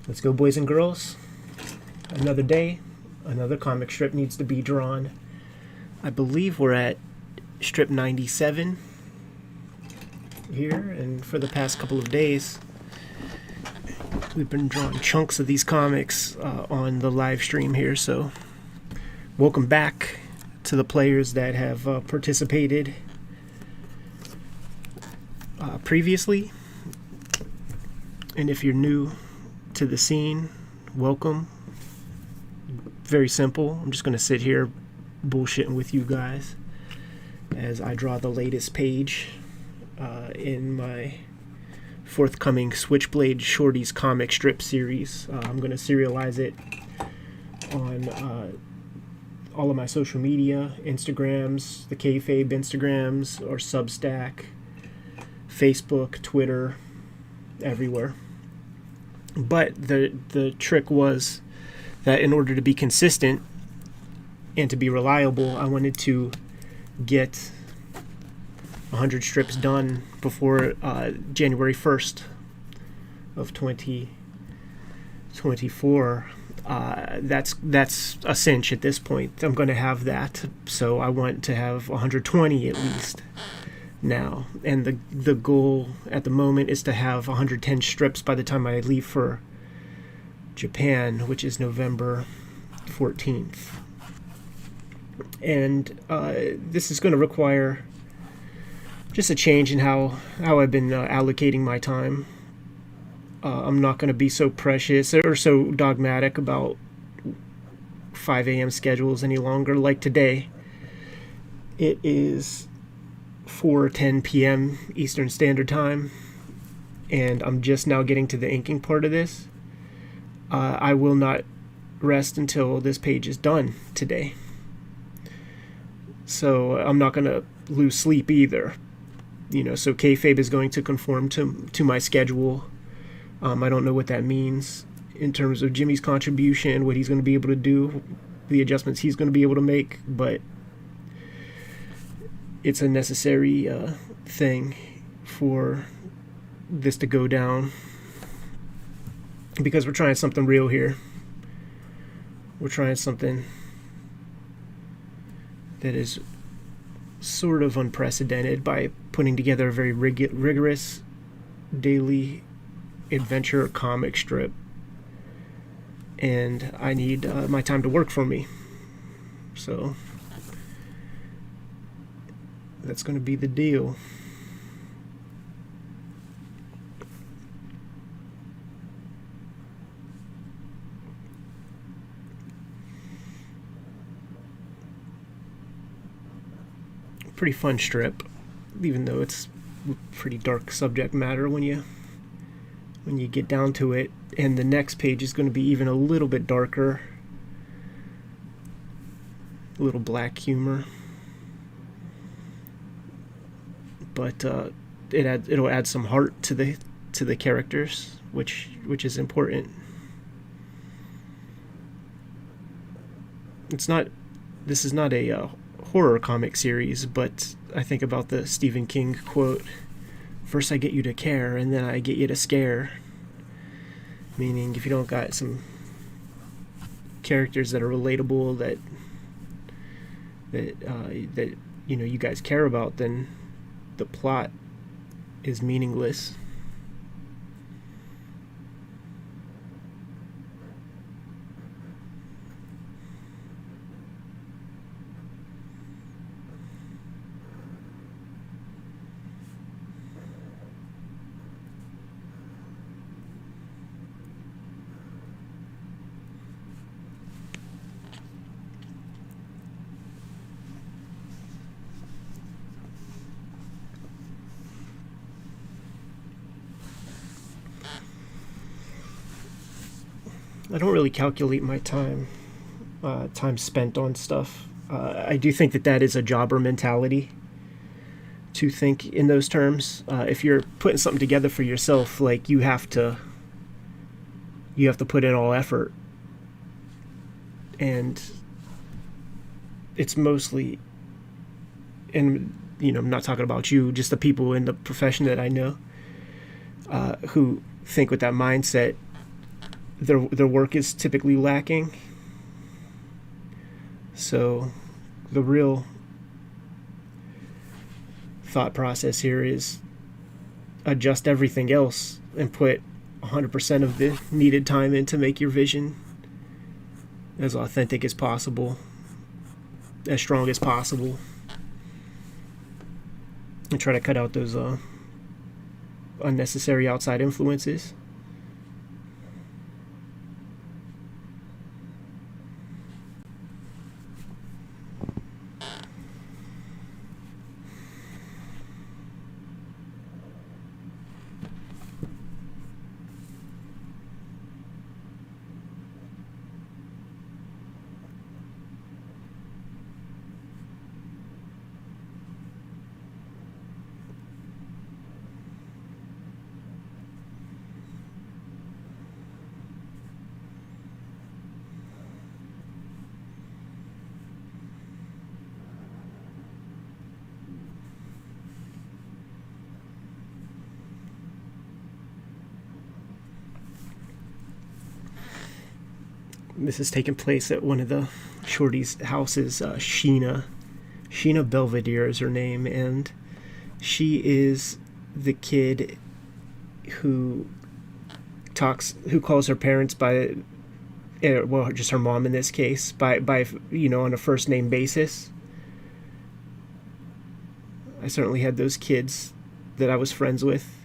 Let's go, boys and girls. Another day, another comic strip needs to be drawn. I believe we're at strip 97 here, and for the past couple of days we've been drawing chunks of these comics on the live stream here, so welcome back to the players that have participated previously, and if you're new to the scene, welcome. Very simple. I'm just going to sit here bullshitting with you guys as I draw the latest page in my forthcoming Switchblade Shorties comic strip series. I'm going to serialize it on all of my social media, Instagrams, the Kayfabe Instagrams, or Substack, Facebook, Twitter, everywhere. But the trick was that in order to be consistent and to be reliable, I wanted to get 100 strips done before January 1st of 2024. That's a cinch at this point. I'm going to have that, so I want to have 120 at least now, and the goal at the moment is to have 110 strips by the time I leave for Japan, which is November 14th. And this is going to require just a change in how I've been allocating my time. I'm not going to be so precious or so dogmatic about 5 a.m. schedules any longer. Like today, it is 4:10 p.m. Eastern Standard Time, and I'm just now getting to the inking part of this. I will not rest until this page is done today. So I'm not going to lose sleep either. So Kayfabe is going to conform to my schedule. I don't know what that means in terms of Jimmy's contribution, what he's going to be able to do, the adjustments he's going to be able to make, but it's a necessary thing for this to go down, because we're trying something real here. We're trying something that is sort of unprecedented by putting together a very rigorous daily adventure comic strip, and I need my time to work for me, so that's going to be the deal. Pretty fun strip, even though it's pretty dark subject matter when you get down to it. And the next page is going to be even a little bit darker, a little black humor, but it'll add some heart to the characters, which is important. This is not a horror comic series, but I think about the Stephen King quote, "First I get you to care, and then I get you to scare." Meaning, if you don't got some characters that are relatable, that you guys care about, then the plot is meaningless. I don't really calculate my time spent on stuff. I do think that is a jobber mentality, to think in those terms. If you're putting something together for yourself, like you have to put in all effort, and it's mostly, and I'm not talking about you, just the people in the profession that I know. who think with that mindset, their work is typically lacking. So the real thought process here is adjust everything else and put 100% of the needed time in to make your vision as authentic as possible, as strong as possible, and try to cut out those unnecessary outside influences. This is taking place at one of the shorties' houses. Sheena Belvedere is her name, and she is the kid who calls her parents by, well, just her mom in this case, by on a first name basis. I certainly had those kids that I was friends with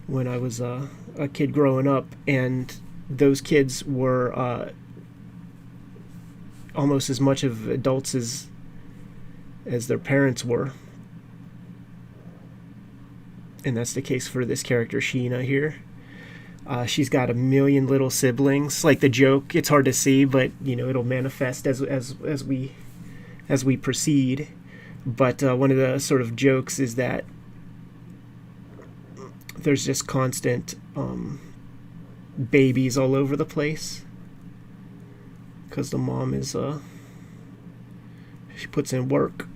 when I was a kid growing up, and those kids were almost as much of adults as their parents were. And that's the case for this character, Sheena, here. She's got a million little siblings. Like the joke, it's hard to see, but it'll manifest as we proceed. But one of the sort of jokes is that there's just constant babies all over the place because the mom is she puts in work.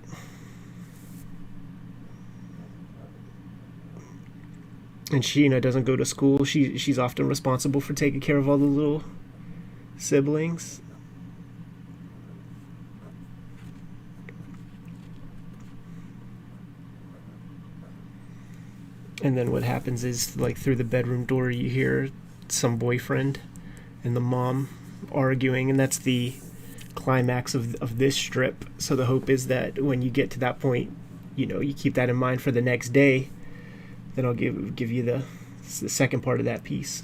And Sheena doesn't go to school. She's often responsible for taking care of all the little siblings. And then what happens is, like, through the bedroom door, you hear some boyfriend and the mom arguing, and that's the climax of this strip. So the hope is that when you get to that point, you keep that in mind for the next day. Then I'll give you the second part of that piece.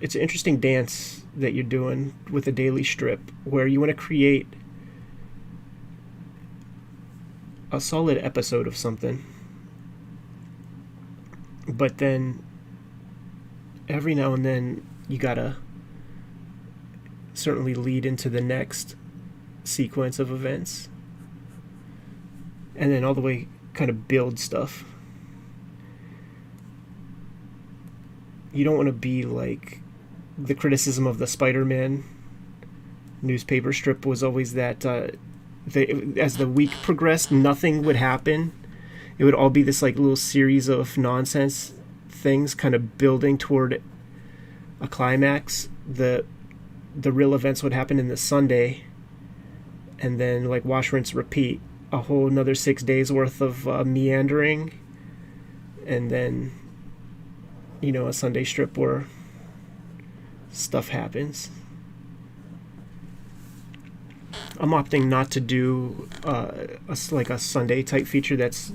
It's an interesting dance that you're doing with a daily strip, where you want to create a solid episode of something, but then every now and then you gotta certainly lead into the next sequence of events, and then all the way kind of build stuff. You don't want to be like the criticism of the Spider-Man newspaper strip was always that as the week progressed, nothing would happen. It would all be this like little series of nonsense things kind of building toward a climax. The real events would happen in the Sunday, and then like wash, rinse, repeat, a whole another 6 days worth of meandering, and then a Sunday strip where stuff happens. I'm opting not to do a Sunday type feature that's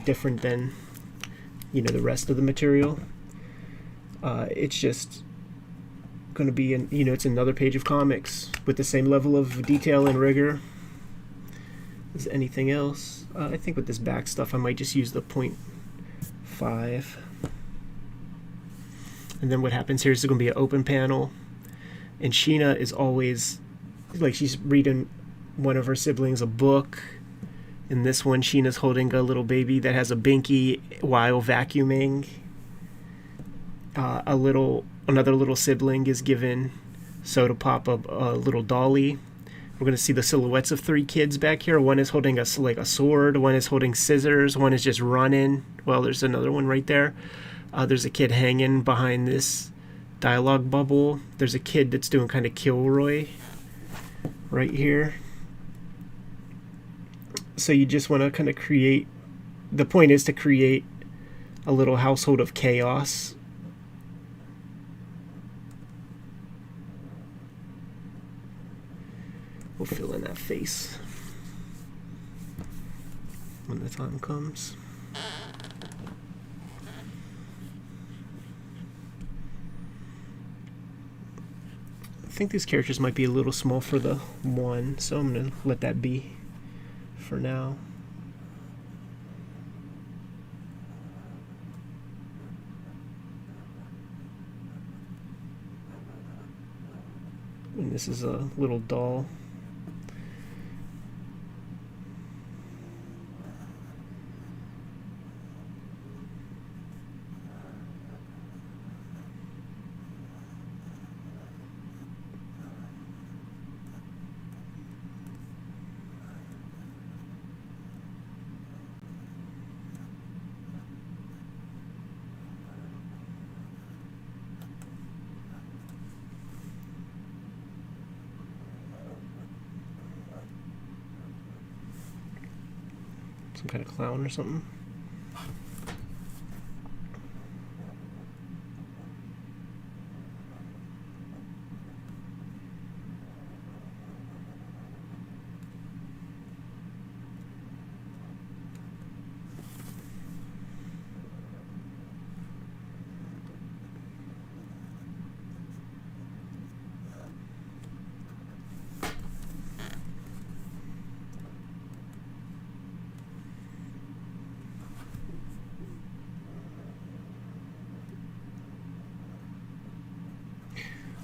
different than the rest of the material. It's just going to be it's another page of comics with the same level of detail and rigor as anything else. I think with this back stuff I might just use the 0.5. And then what happens here is there's going to be an open panel, and Sheena is always like she's reading one of her siblings a book. In this one, Sheena's holding a little baby that has a binky while vacuuming. Another little sibling is given soda pop of a little dolly. We're going to see the silhouettes of 3 kids back here. One is holding a sword, one is holding scissors, one is just running. Well, there's another one right there. There's a kid hanging behind this dialogue bubble. There's a kid that's doing kind of Kilroy right here. So you just want to kind of create, the point is to create a little household of chaos. We'll fill in that face when the time comes. I think these characters might be a little small for the one, so I'm going to let that be for now. And this is a little doll. Some kind of clown or something.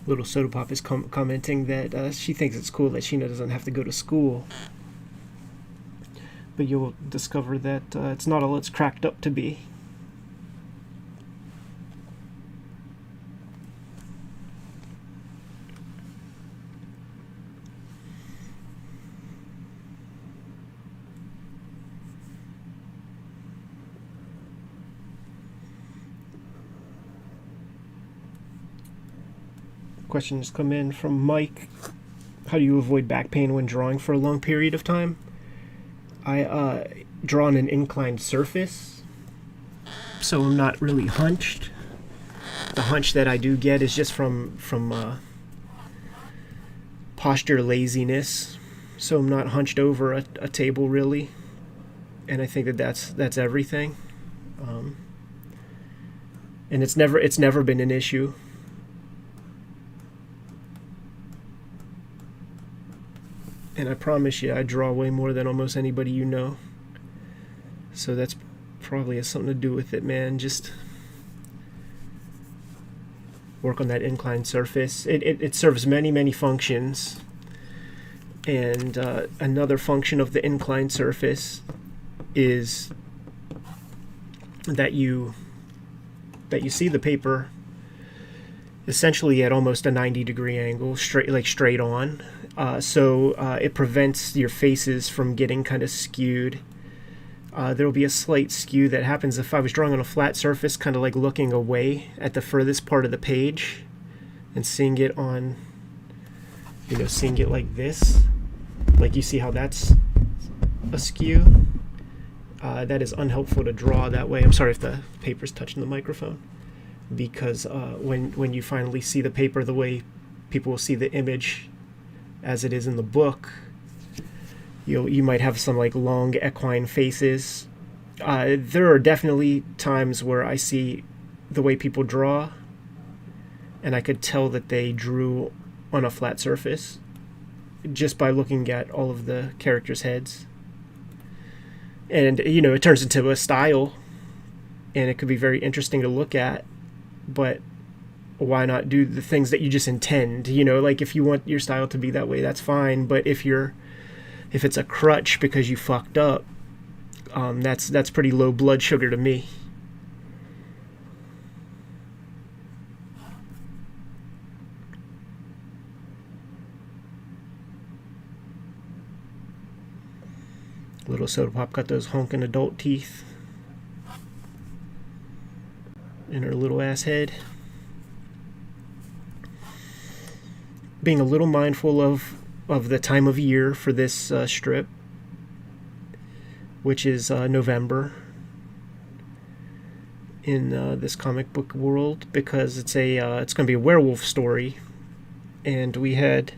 Little Soda Pop is commenting that she thinks it's cool that Sheena doesn't have to go to school. But you'll discover that it's not all it's cracked up to be. Questions come in from Mike. How do you avoid back pain when drawing for a long period of time? I draw on an inclined surface, so I'm not really hunched. The hunch that I do get is just from posture laziness, so I'm not hunched over a table really, and I think that's everything. And it's never been an issue. And I promise you, I draw way more than almost anybody you know. So that's probably has something to do with it, man. Just work on that inclined surface. It serves many functions. And another function of the inclined surface is that you see the paper essentially at almost a 90-degree angle, straight on. So it prevents your faces from getting kind of skewed. There will be a slight skew that happens if I was drawing on a flat surface, kind of like looking away at the furthest part of the page and seeing it on, seeing it like this. Like you see how that's a skew. That is unhelpful to draw that way. I'm sorry if the paper's touching the microphone. Because when you finally see the paper the way people will see the image as it is in the book, you might have some like long equine faces. There are definitely times where I see the way people draw and I could tell that they drew on a flat surface just by looking at all of the characters' heads. And it turns into a style and it could be very interesting to look at, but why not do the things that you just intend? Like if you want your style to be that way, that's fine. But if it's a crutch because you fucked up, that's pretty low blood sugar to me. Little soda pop got those honking adult teeth in her little ass head. Being a little mindful of the time of year for this strip, which is November in this comic book world, because it's going to be a werewolf story, and we had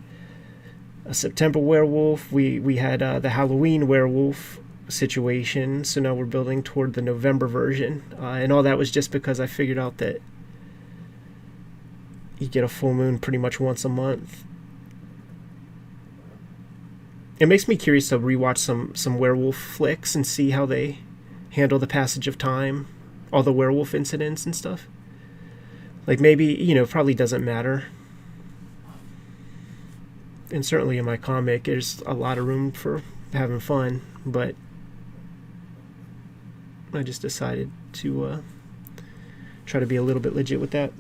a September werewolf, we had the Halloween werewolf situation, so now we're building toward the November version, and all that was just because I figured out that you get a full moon pretty much once a month. It makes me curious to rewatch some werewolf flicks and see how they handle the passage of time, all the werewolf incidents and stuff. Like, maybe, probably doesn't matter. And certainly in my comic, there's a lot of room for having fun, but I just decided to try to be a little bit legit with that.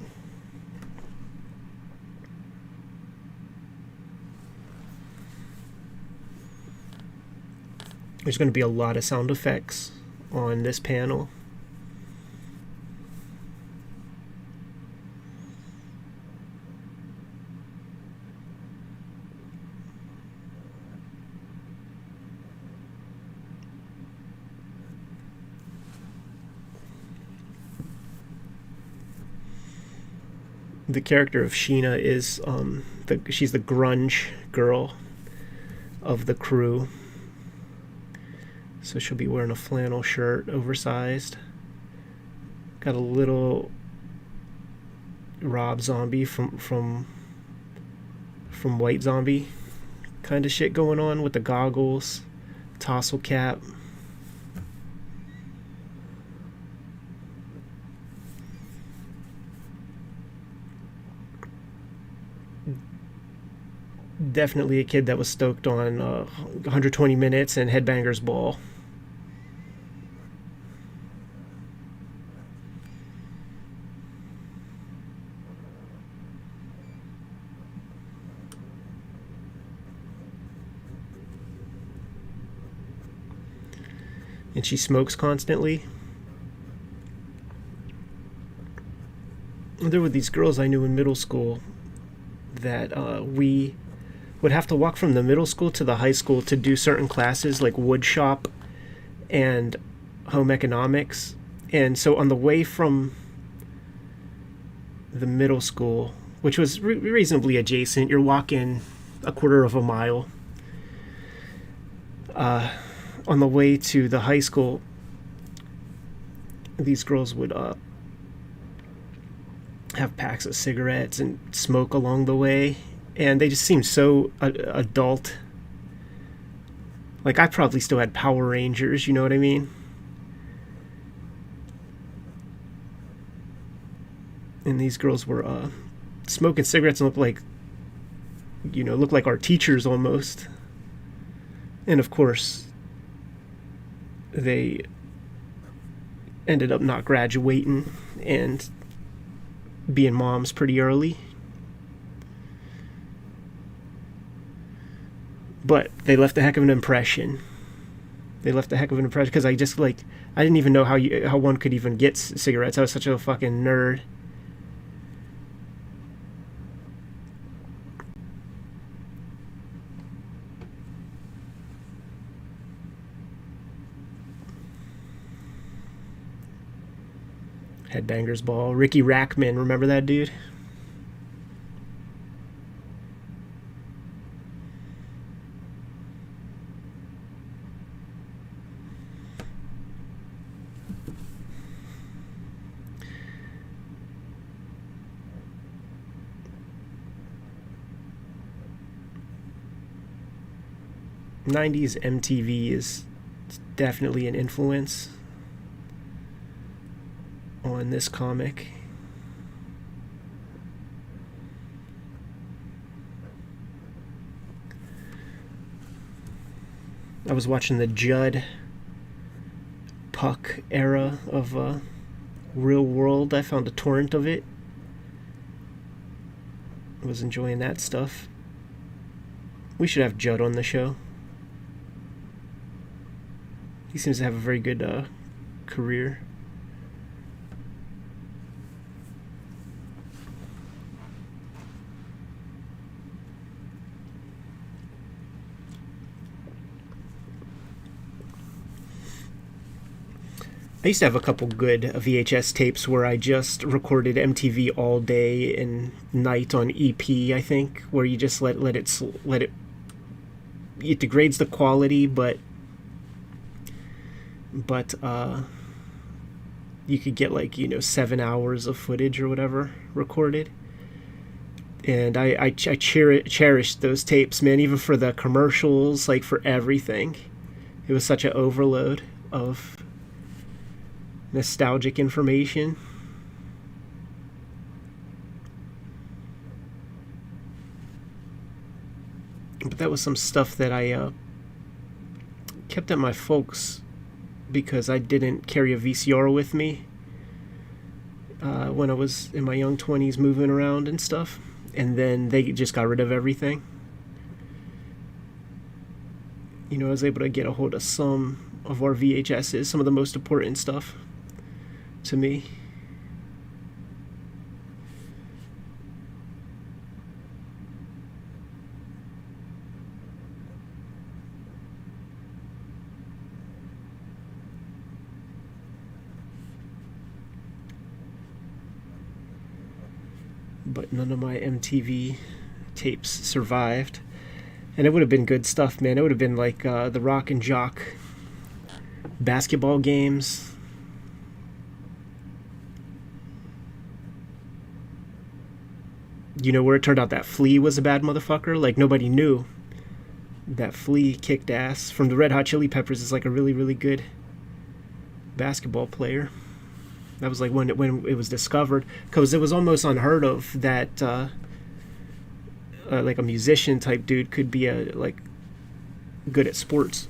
There's going to be a lot of sound effects on this panel. The character of Sheena is she's the grunge girl of the crew. So she'll be wearing a flannel shirt, oversized. Got a little Rob Zombie from White Zombie kind of shit going on with the goggles, tassel cap. Definitely a kid that was stoked on 120 minutes and Headbangers Ball. And she smokes constantly. There were these girls I knew in middle school that we would have to walk from the middle school to the high school to do certain classes like wood shop and home economics. And so on the way from the middle school, which was reasonably adjacent, you're walking a quarter of a mile. On the way to the high school, these girls would have packs of cigarettes and smoke along the way, and they just seemed so adult. Like, I probably still had Power Rangers, you know what I mean? And these girls were smoking cigarettes and looked like our teachers almost. And of course, they ended up not graduating and being moms pretty early. But they left a heck of an impression. Because I didn't even know how one could even get cigarettes. I was such a fucking nerd. Headbangers Ball. Ricky Rackman, remember that dude? '90s MTV is definitely an influence on this comic. I was watching the Judd Puck era of Real World. I found a torrent of it. I was enjoying that stuff. We should have Judd on the show. He seems to have a very good career. I used to have a couple good VHS tapes where I just recorded MTV all day and night on EP, I think, where you just let it degrades the quality, but you could get like 7 hours of footage or whatever recorded, and I cherished those tapes, man, even for the commercials, like for everything. It was such an overload of nostalgic information. But that was some stuff that I kept at my folks because I didn't carry a VCR with me when I was in my young 20s moving around and stuff. And then they just got rid of everything. I was able to get a hold of some of our VHSs, some of the most important stuff to me. But none of my MTV tapes survived. And it would have been good stuff, man. It would have been like the Rock and Jock basketball games. Where it turned out that Flea was a bad motherfucker? Like, nobody knew that Flea kicked ass. From the Red Hot Chili Peppers is like a really, really good basketball player. That was like when it was discovered, because it was almost unheard of that like a musician type dude could be like good at sports.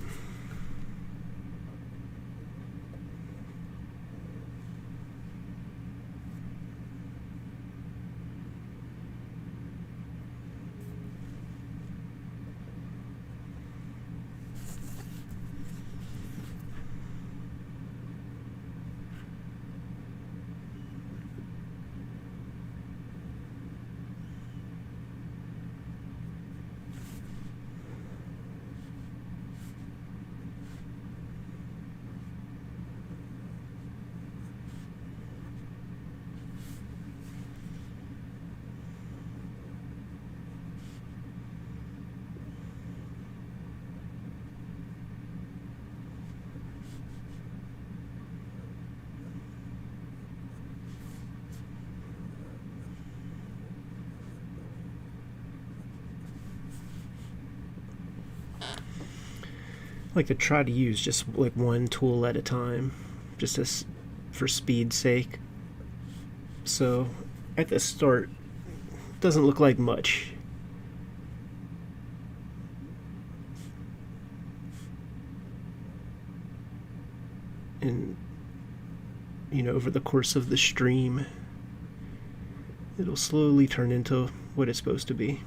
I like to try to use just like one tool at a time, just as for speed's sake. So at the start, it doesn't look like much. And over the course of the stream, it'll slowly turn into what it's supposed to be.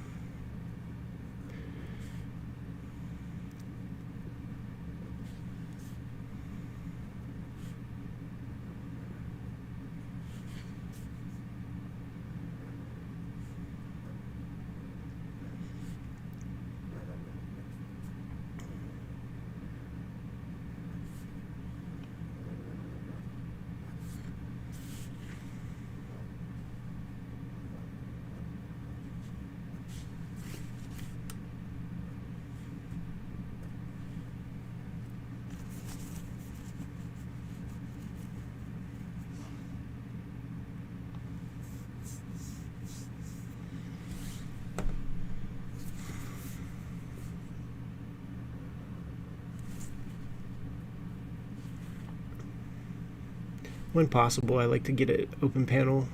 When possible, I like to get an open panel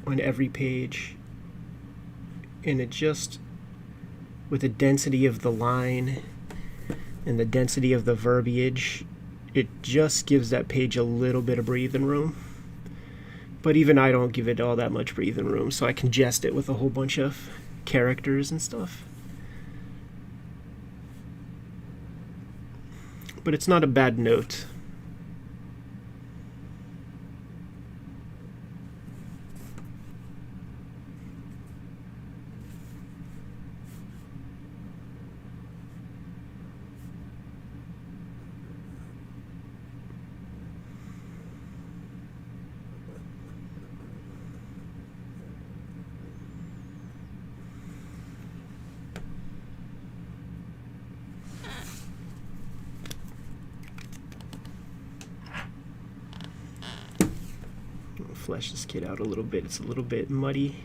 on every page, and it just, with the density of the line and the density of the verbiage, it just gives that page a little bit of breathing room. But even I don't give it all that much breathing room, so I congest it with a whole bunch of characters and stuff. but it's not a bad note. Flesh this kid out a little bit. It's a little bit muddy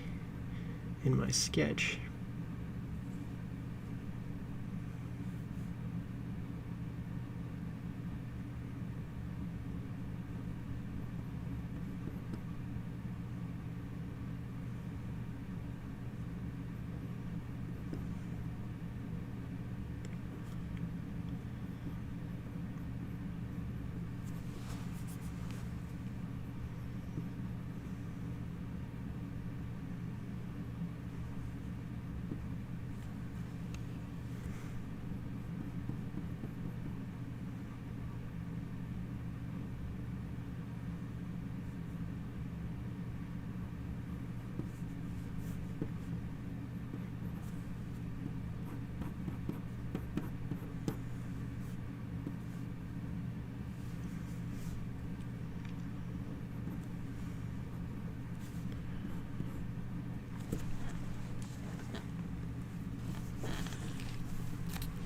in my sketch.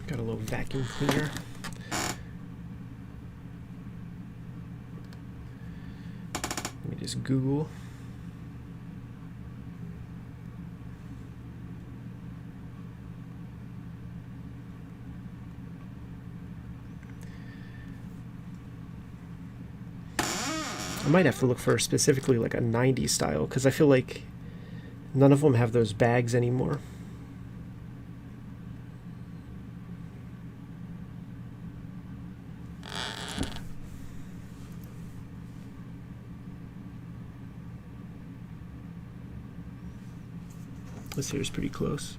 Got a little vacuum cleaner. Let me just Google. I might have to look for specifically like a 90s style, because I feel like none of them have those bags anymore. This here is pretty close.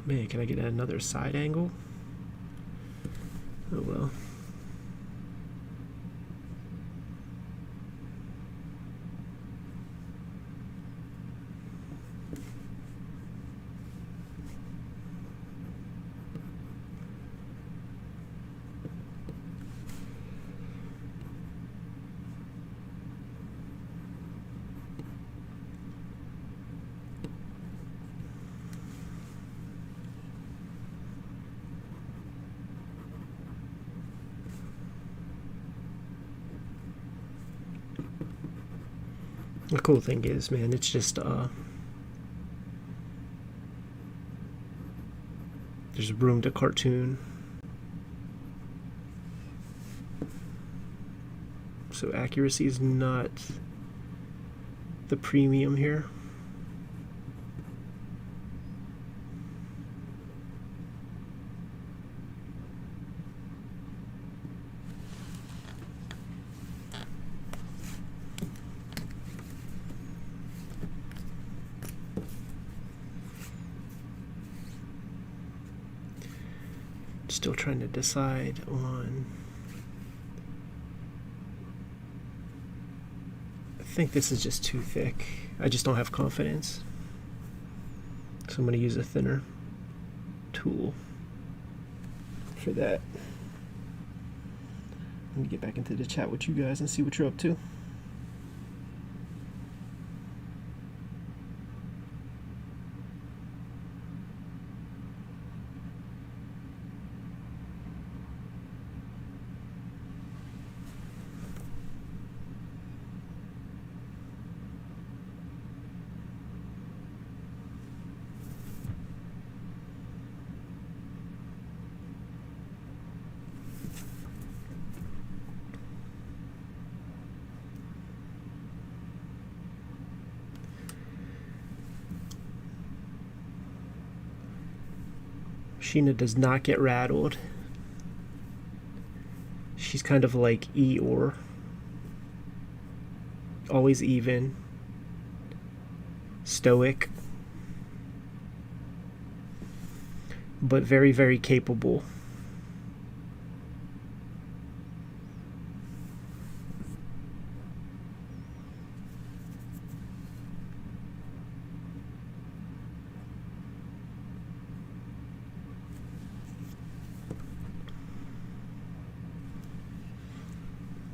Man, can I get another side angle? Oh well. The cool thing is, man, it's just there's room to cartoon. So accuracy is not the premium here. Still trying to decide on, I think this is just too thick. I just don't have confidence. So I'm going to use a thinner tool for that. Let me get back into the chat with you guys and see what you're up to. Sheena does not get rattled. She's kind of like Eeyore. Always even. Stoic. but very, very capable.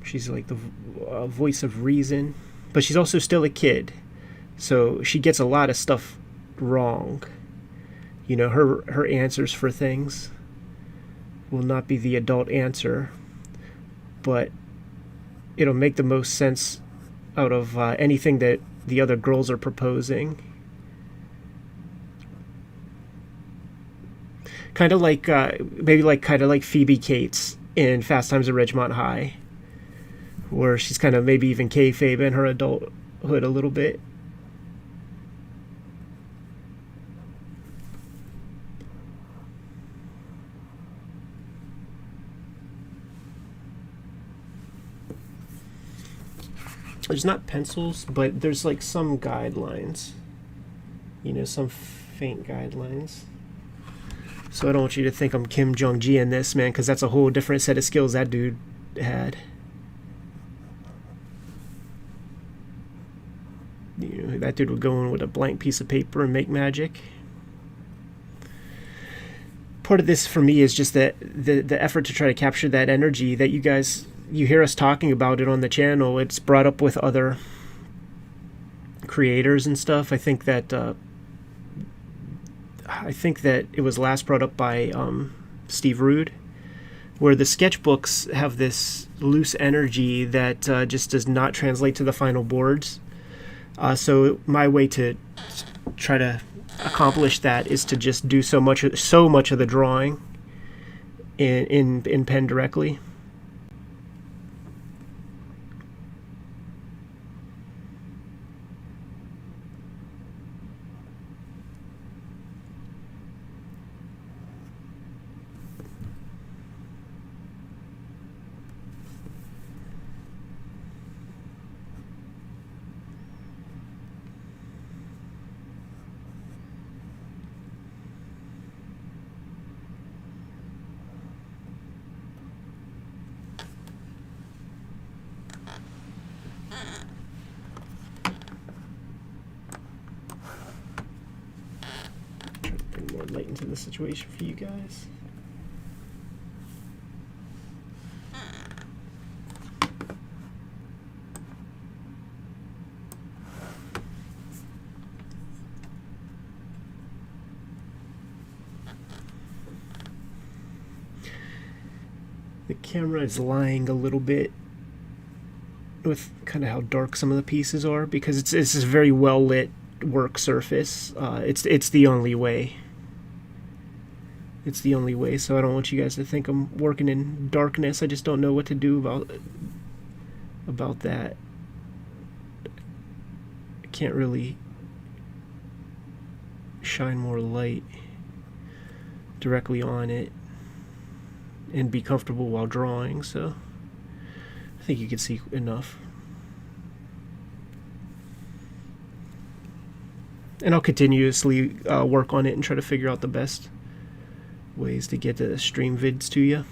She's like the voice of reason, but she's also still a kid, so she gets a lot of stuff wrong. You know, her answers for things will not be the adult answer, but it'll make the most sense out of anything that the other girls are proposing. Kind of like maybe like kind of like Phoebe Cates in Fast Times at Ridgemont High, where she's kind of maybe even kayfabe in her adulthood a little bit. There's not pencils, but there's like some guidelines. You know, some faint guidelines. So I don't want you to think I'm Kim Jong-ji in this, man, because that's a whole different set of skills that dude had. You know, that dude would go in with a blank piece of paper and make magic. Part of this for me is just that the effort to try to capture that energy that you hear us talking about it on the channel. It's brought up with other creators and stuff. I think that it was last brought up by Steve Rude, where the sketchbooks have this loose energy that just does not translate to the final boards. So my way to try to accomplish that is to just do so much of the drawing in pen directly. More light into the situation for you guys. The camera is lying a little bit with kind of how dark some of the pieces are, because it's a very well lit work surface. It's the only way. It's the only way, so I don't want you guys to think I'm working in darkness. I just don't know what to do about that. I can't really shine more light directly on it and be comfortable while drawing, so I think you can see enough. And I'll continuously work on it and try to figure out the best ways to get the stream vids to you.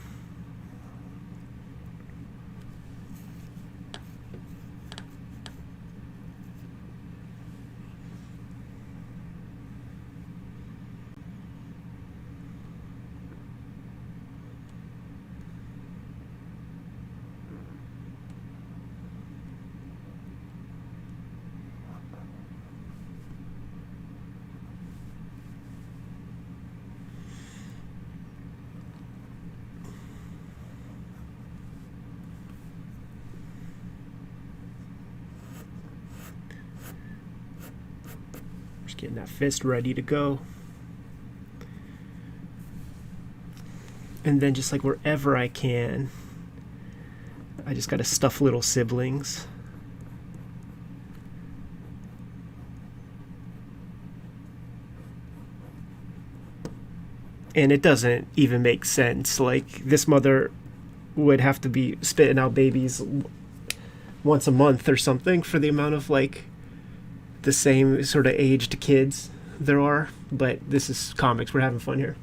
Getting that fist ready to go. And then just like wherever I can, I just gotta stuff little siblings. And it doesn't even make sense. Like, this mother would have to be spitting out babies once a month or something for the amount of like the same sort of aged kids there are, but this is comics. We're having fun here.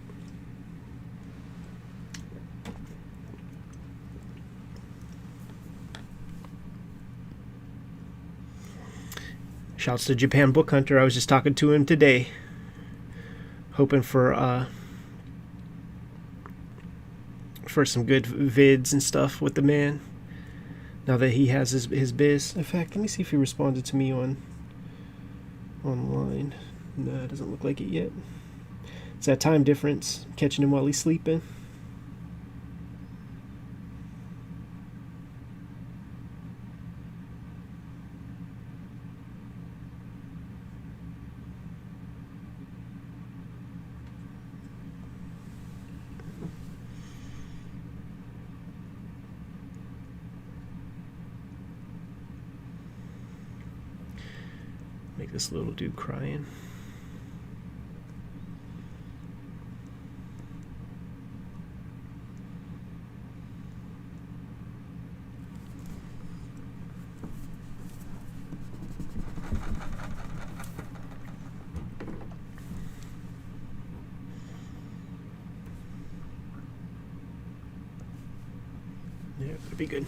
Shouts to Japan Book Hunter. I was just talking to him today, hoping for some good vids and stuff with the man. Now that he has his biz. In fact, let me see if he responded to me online. No, it doesn't look like it yet. It's that time difference, catching him while he's sleeping. Make this little dude crying. Yeah, that'd be good.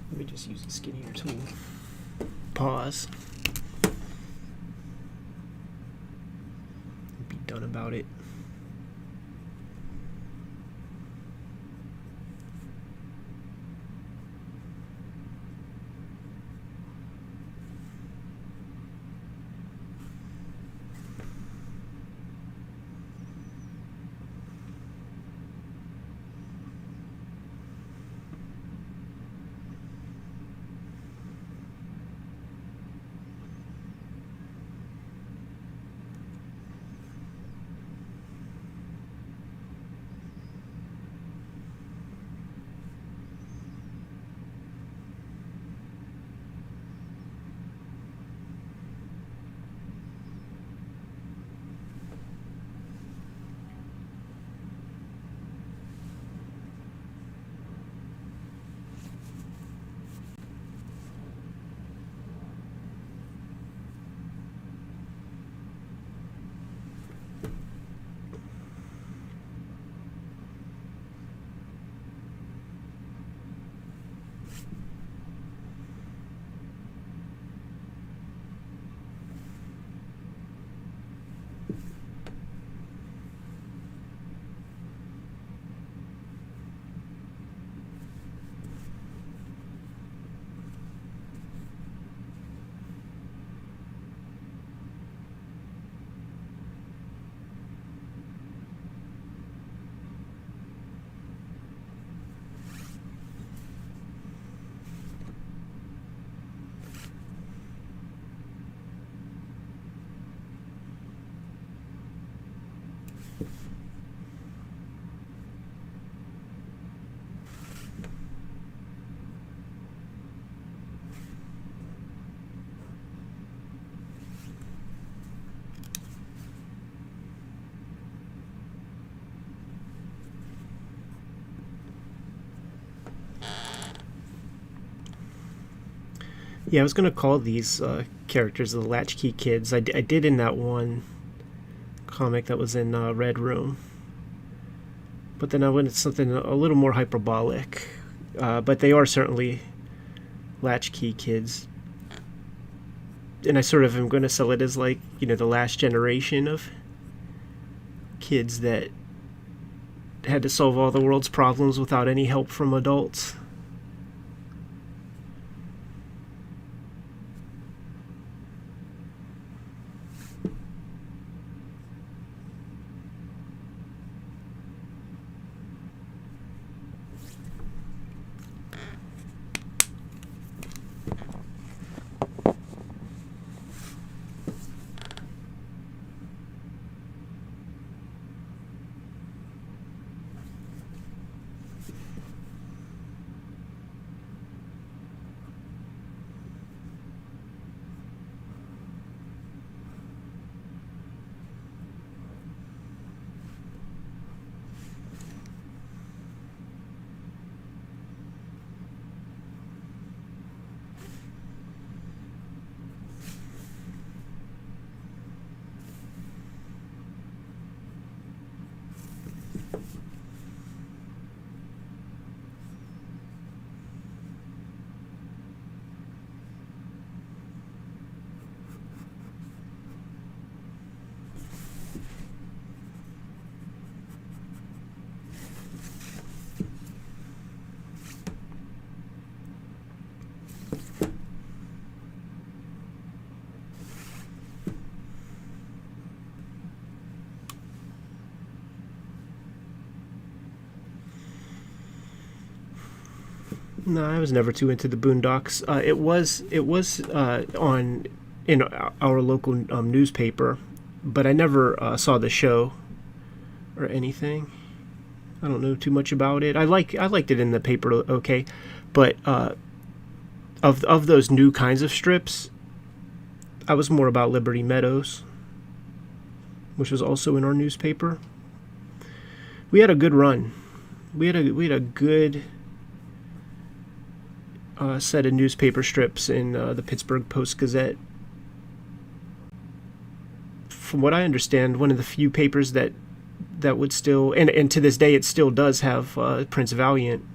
Let me just use a skinnier tool. Pause. Be done about it. Yeah, I was gonna call these characters the Latchkey Kids. I did in that one comic that was in Red Room, but then I went to something a little more hyperbolic. But they are certainly Latchkey Kids, and I sort of am going to sell it as, like, you know, the last generation of kids that had to solve all the world's problems without any help from adults. No, I was never too into the Boondocks. It was on in our local newspaper, but I never saw the show or anything. I don't know too much about it. I liked it in the paper, okay, but of those new kinds of strips, I was more about Liberty Meadows, which was also in our newspaper. We had a good run. We had a good set of newspaper strips in the Pittsburgh Post-Gazette. From what I understand, one of the few papers that would still, and to this day it still does have Prince Valiant.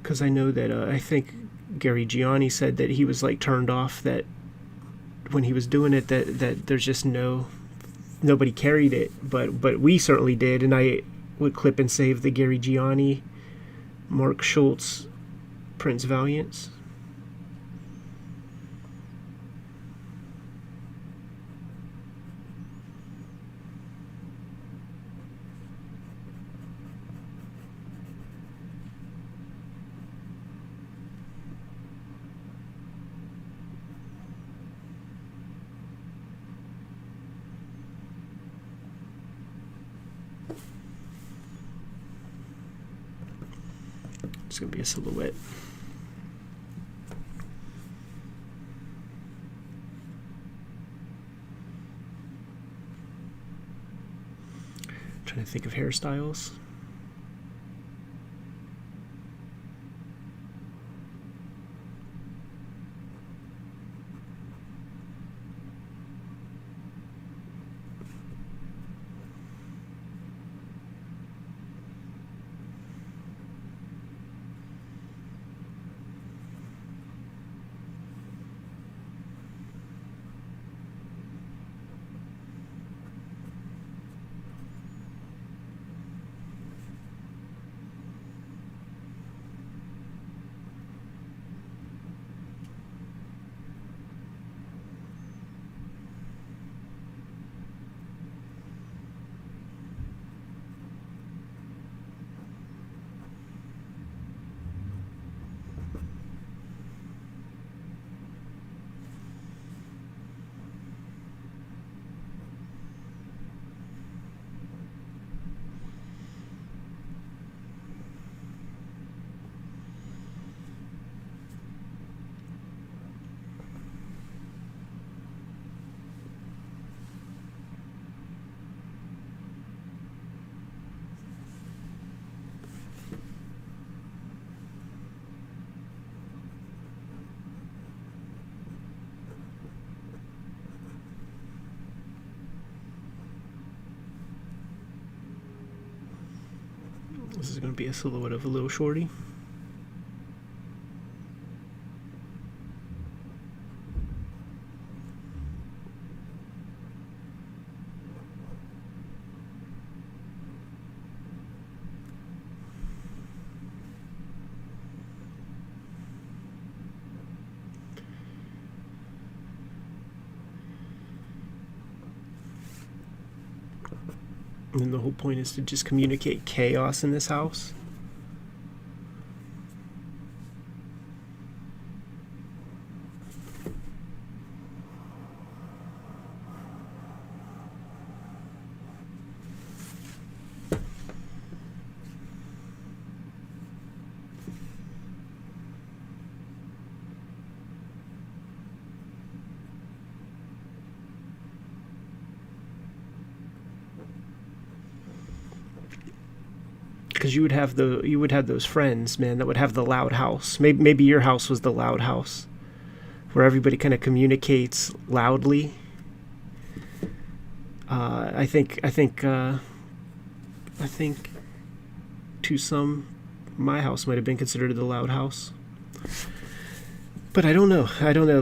Because I know that I think Gary Gianni said that he was like turned off that when he was doing it that there's just nobody carried it, but we certainly did, and I would clip and save the Gary Gianni, Mark Schultz, Prince Valiants. It's going to be a silhouette. Trying to think of hairstyles. This is going to be a silhouette of a little shorty. And then the whole point is to just communicate chaos in this house. Because you would have those friends, man, that would have the loud house. Maybe your house was the loud house, where everybody kind of communicates loudly. I think to some, my house might have been considered the loud house. But I don't know.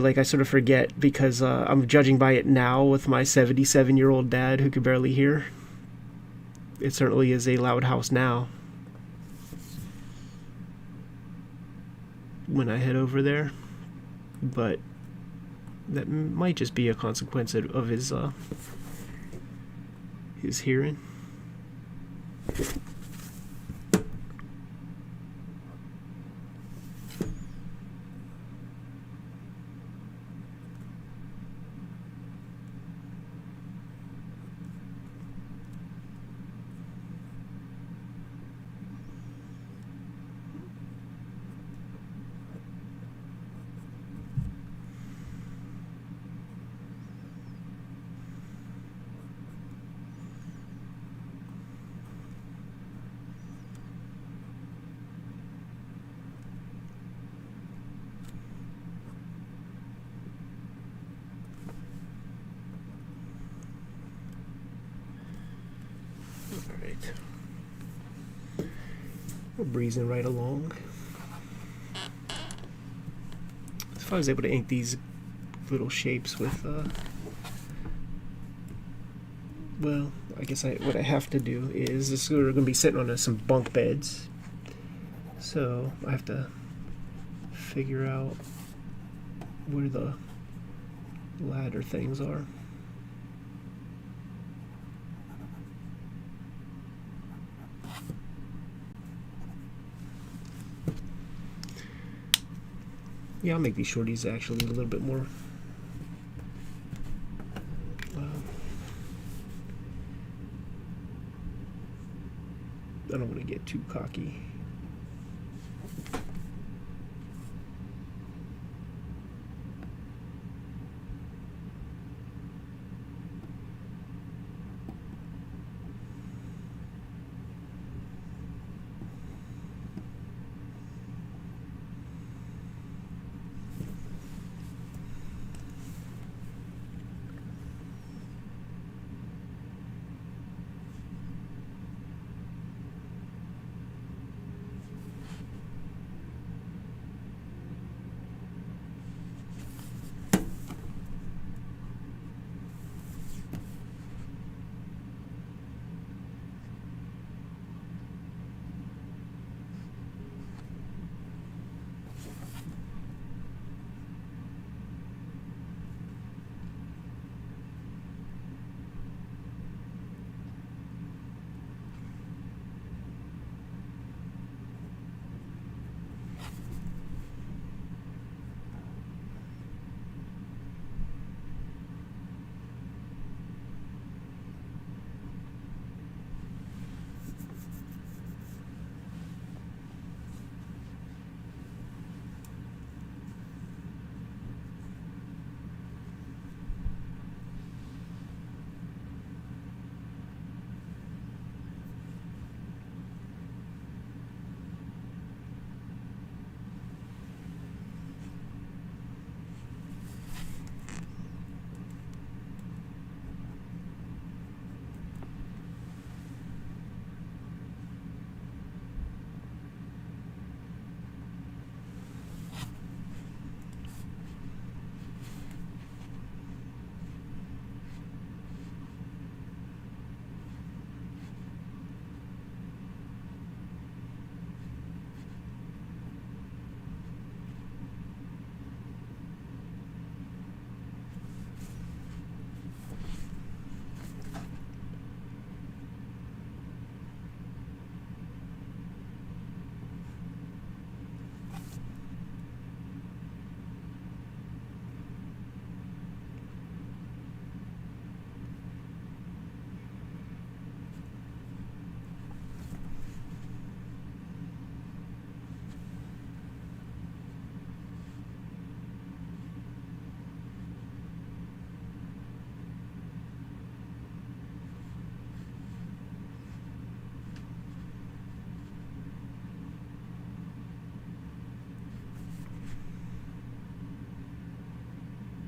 Like, I sort of forget because I'm judging by it now with my 77-year-old dad who could barely hear. It certainly is a loud house now. When I head over there, but that might just be a consequence of his hearing. We're breezing right along. If I was able to ink these little shapes with, well, I guess what I have to do is, we're going to be sitting on some bunk beds, so I have to figure out where the ladder things are. Yeah, I'll make these shorties actually a little bit more I don't want to get too cocky.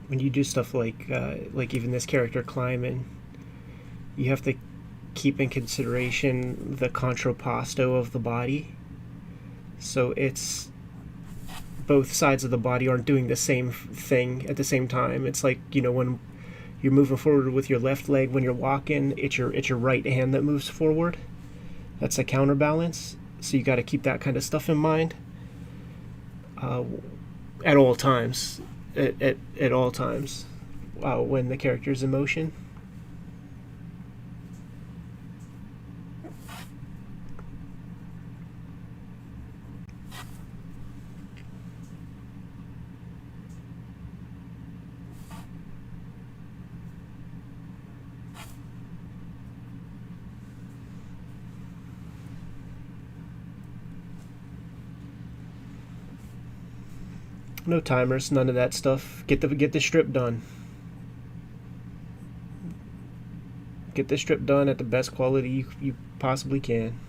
When you do stuff like even this character climbing, you have to keep in consideration the contrapposto of the body. So it's both sides of the body aren't doing the same thing at the same time. It's like, you know, when you're moving forward with your left leg when you're walking, it's your right hand that moves forward. That's a counterbalance. So you got to keep that kind of stuff in mind at all times. At all times when the character's in motion. No timers, none of that stuff. Get the strip done. Get the strip done at the best quality you possibly can.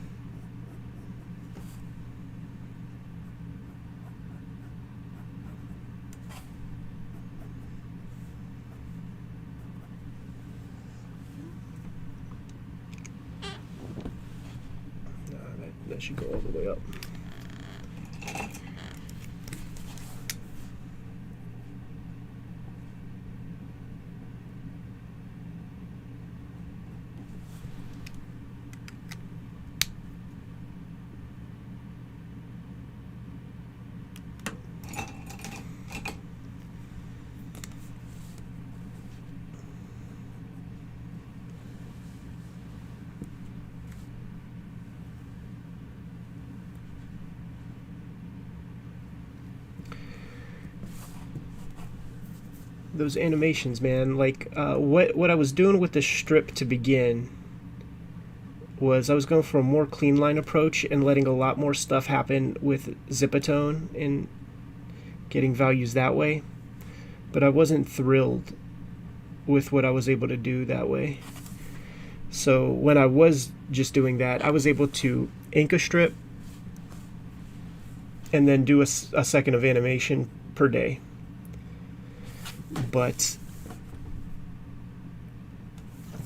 that should go all the way up. Those animations, man, like what I was doing with the strip to begin was I was going for a more clean line approach and letting a lot more stuff happen with Zipatone and getting values that way, but I wasn't thrilled with what I was able to do that way. So when I was just doing that, I was able to ink a strip and then do a second of animation per day. But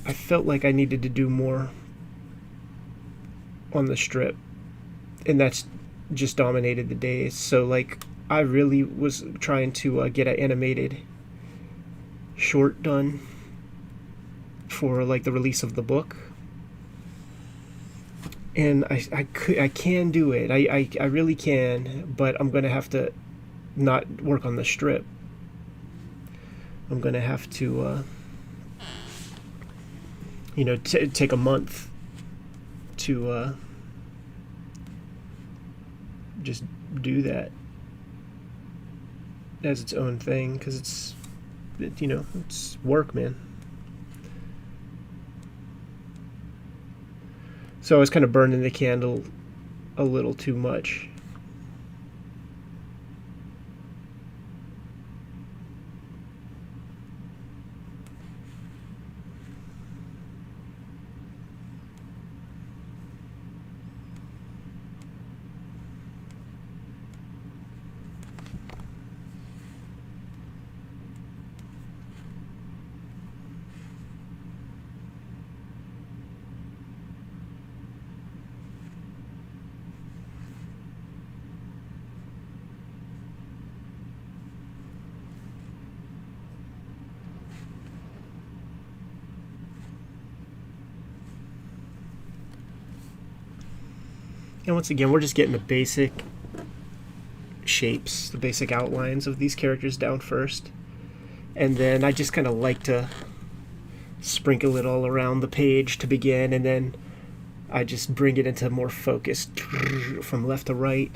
I felt like I needed to do more on the strip, and that's just dominated the days. So like I really was trying to get an animated short done for like the release of the book, and I can do it. I really can, but I'm gonna have to not work on the strip. I'm gonna have to you know, take a month to just do that as its own thing, because you know, it's work, man. So I was kind of burning the candle a little too much. And once again, we're just getting the basic shapes, the basic outlines of these characters down first. And then I just kind of like to sprinkle it all around the page to begin, and then I just bring it into more focus from left to right.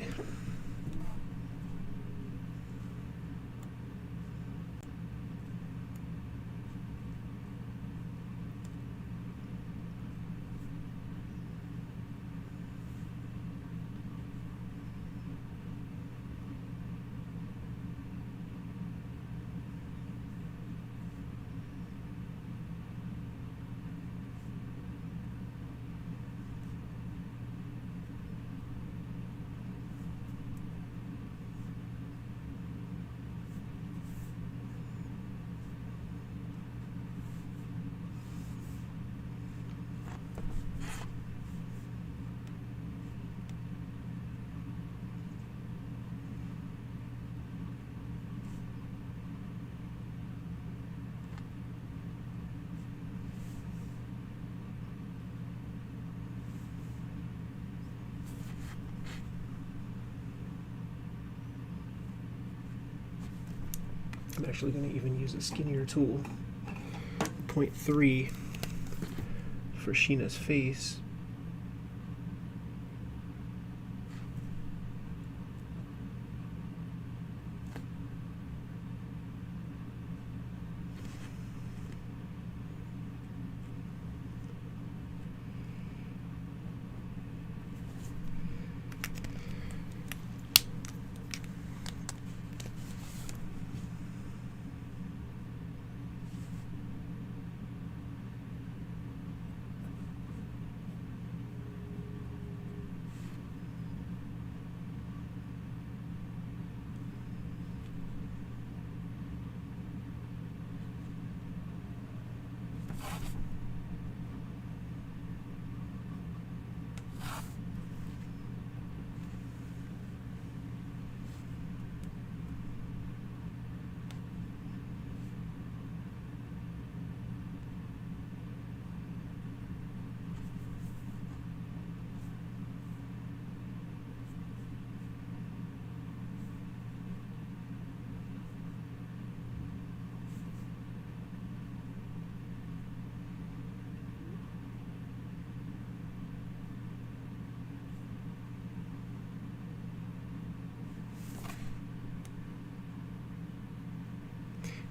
I'm actually going to even use a skinnier tool, 0.3, for Sheena's face.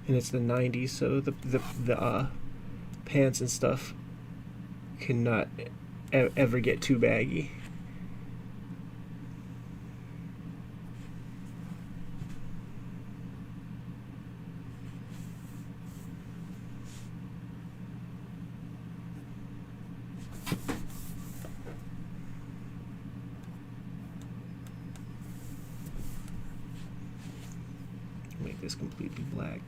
and it's the 90s, so the pants and stuff cannot ever get too baggy. Make this completely black.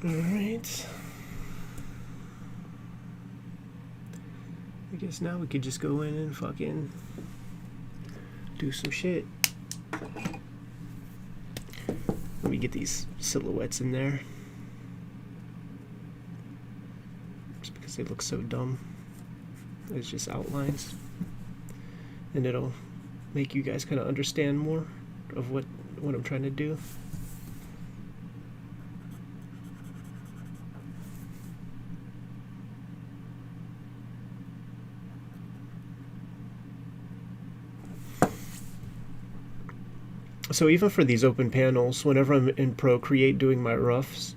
Alright. I guess now we could just go in and fucking do some shit. Let me get these silhouettes in there. Just because they look so dumb. It's just outlines. And it'll make you guys kind of understand more of what I'm trying to do. So even for these open panels, whenever I'm in Procreate doing my roughs,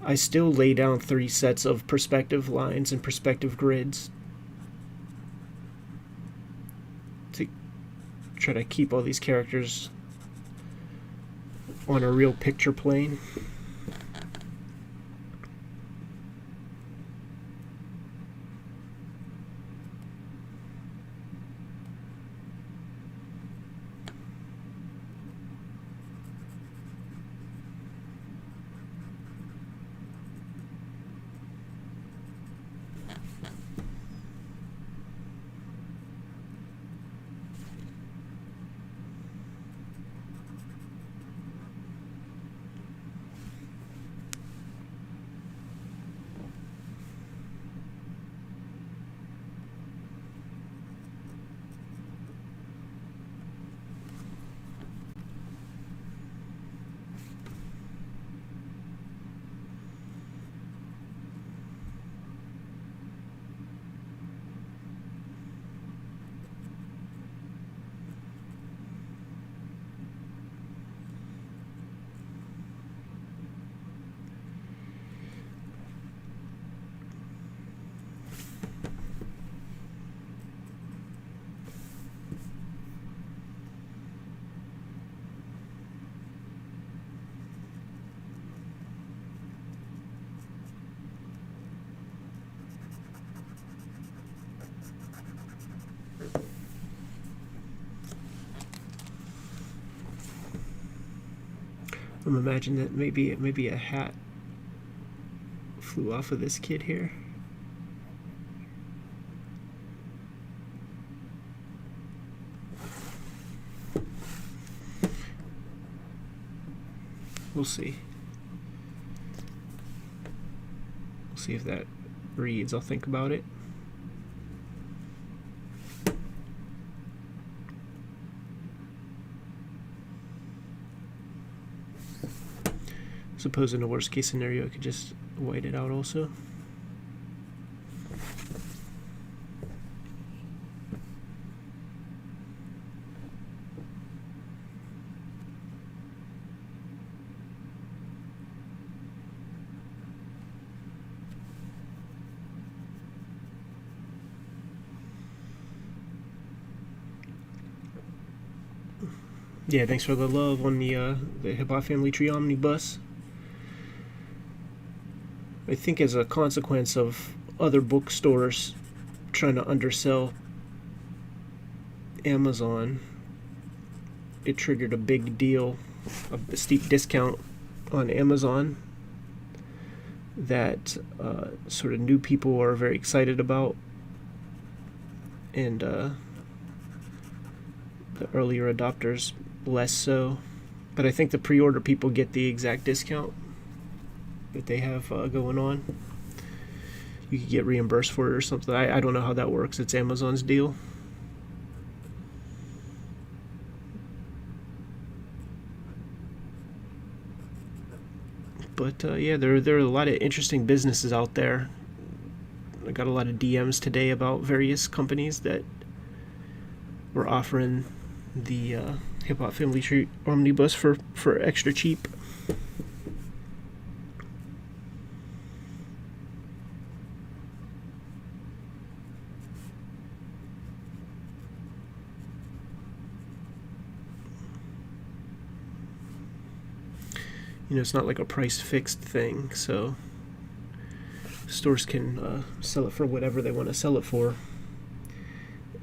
I still lay down 3 sets of perspective lines and perspective grids to try to keep all these characters on a real picture plane. I'm imagining that maybe a hat flew off of this kid here. We'll see. We'll see if that reads. I'll think about it. Suppose in a worst case scenario, I could just white it out also. Yeah, thanks for the love on the Hip Hop Family Tree Omnibus. I think as a consequence of other bookstores trying to undersell Amazon, it triggered a big deal, a steep discount on Amazon that sort of new people are very excited about, and the earlier adopters less so. But I think the pre-order people get the exact discount that they have going on. You could get reimbursed for it or something. I don't know how that works. It's Amazon's deal. But yeah, there are a lot of interesting businesses out there. I got a lot of DMs today about various companies that were offering the Hip Hop Family Tree Omnibus for extra cheap. You know, it's not like a price fixed thing, so stores can sell it for whatever they want to sell it for.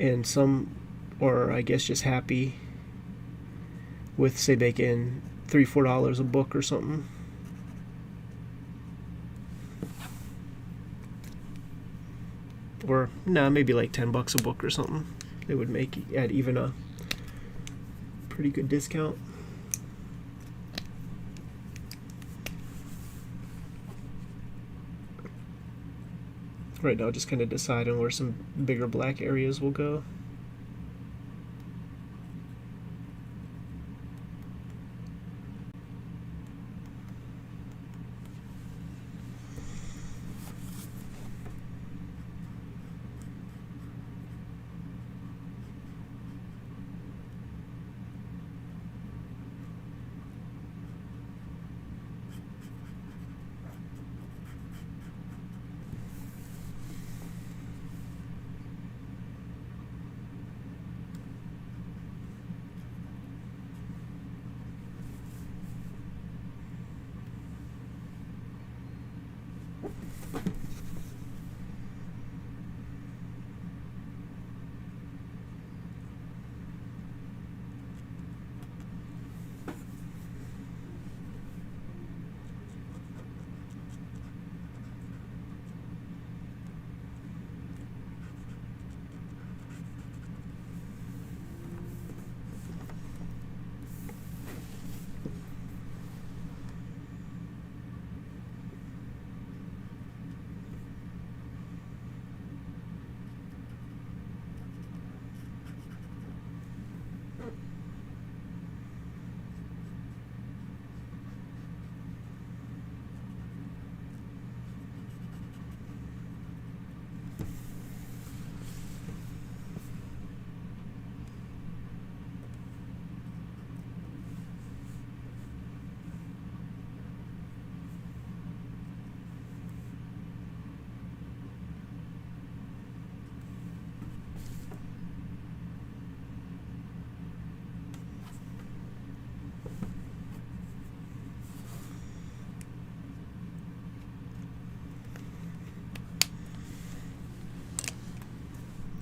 And some are, I guess, just happy with, say, making $3-4 a book or something. Or, maybe like $10 a book or something. They would make at even a pretty good discount. Right now, just kind of deciding where some bigger black areas will go.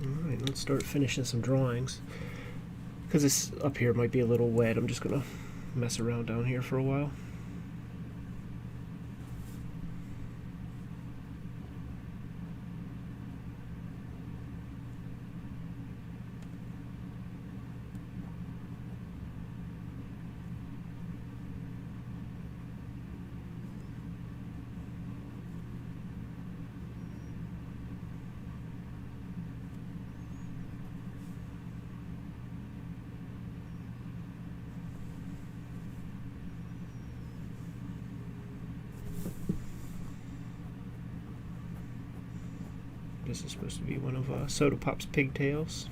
Alright, let's start finishing some drawings. Because this up here might be a little wet, I'm just going to mess around down here for a while. This is supposed to be one of Soda Pop's pigtails.